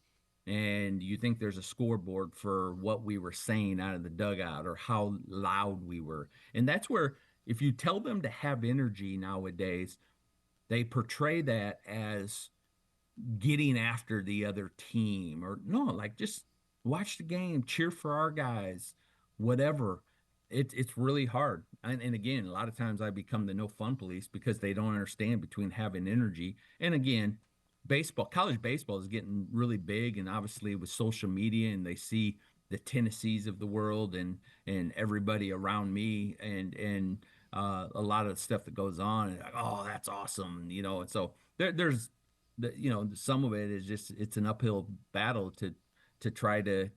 And you think there's a scoreboard for what we were saying out of the dugout or how loud we were. And that's where, if you tell them to have energy nowadays, they portray that as getting after the other team, or no, like just watch the game, cheer for our guys, whatever. It's really hard. And again, a lot of times I become the no fun police because they don't understand between having energy. And again, college baseball is getting really big, and obviously with social media, and they see the Tennessees of the world and everybody around me and a lot of the stuff that goes on, and like, oh, that's awesome, And so there's some of it is just, it's an uphill battle to try to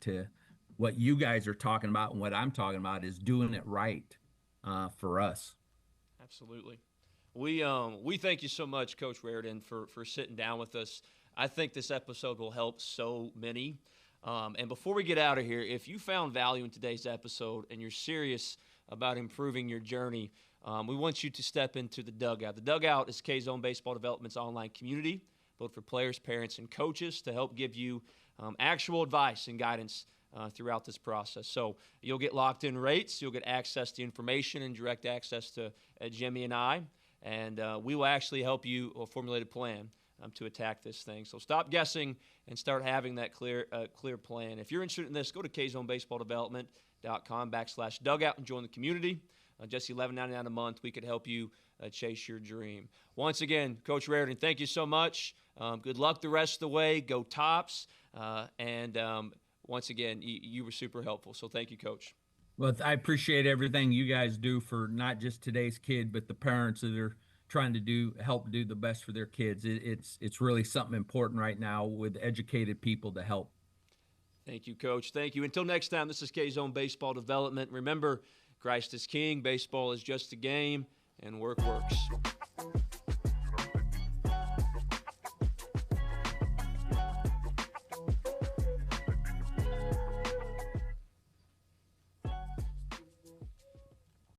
what you guys are talking about and what I'm talking about is doing it right for us. Absolutely. We thank you so much, Coach Rardin, for sitting down with us. I think this episode will help so many. And before we get out of here, if you found value in today's episode and you're serious about improving your journey, we want you to step into the Dugout. The Dugout is K-Zone Baseball Development's online community, both for players, parents, and coaches, to help give you actual advice and guidance throughout this process. So you'll get locked-in rates, you'll get access to information and direct access to Jimmy and I, and we will actually help you formulate a plan to attack this thing. So stop guessing and start having that clear plan. If you're interested in this, go to kzonebaseballdevelopment.com/dugout and join the community. Just $11.99 a month, we could help you chase your dream. Once again, Coach Rardin, thank you so much. Good luck the rest of the way. Go Tops. And once again, you were super helpful. So thank you, Coach. Well, I appreciate everything you guys do for not just today's kid, but the parents that are trying to help do the best for their kids. It's really something important right now with educated people to help. Thank you, Coach. Thank you. Until next time, this is K-Zone Baseball Development. Remember, Christ is King, baseball is just a game, and work works.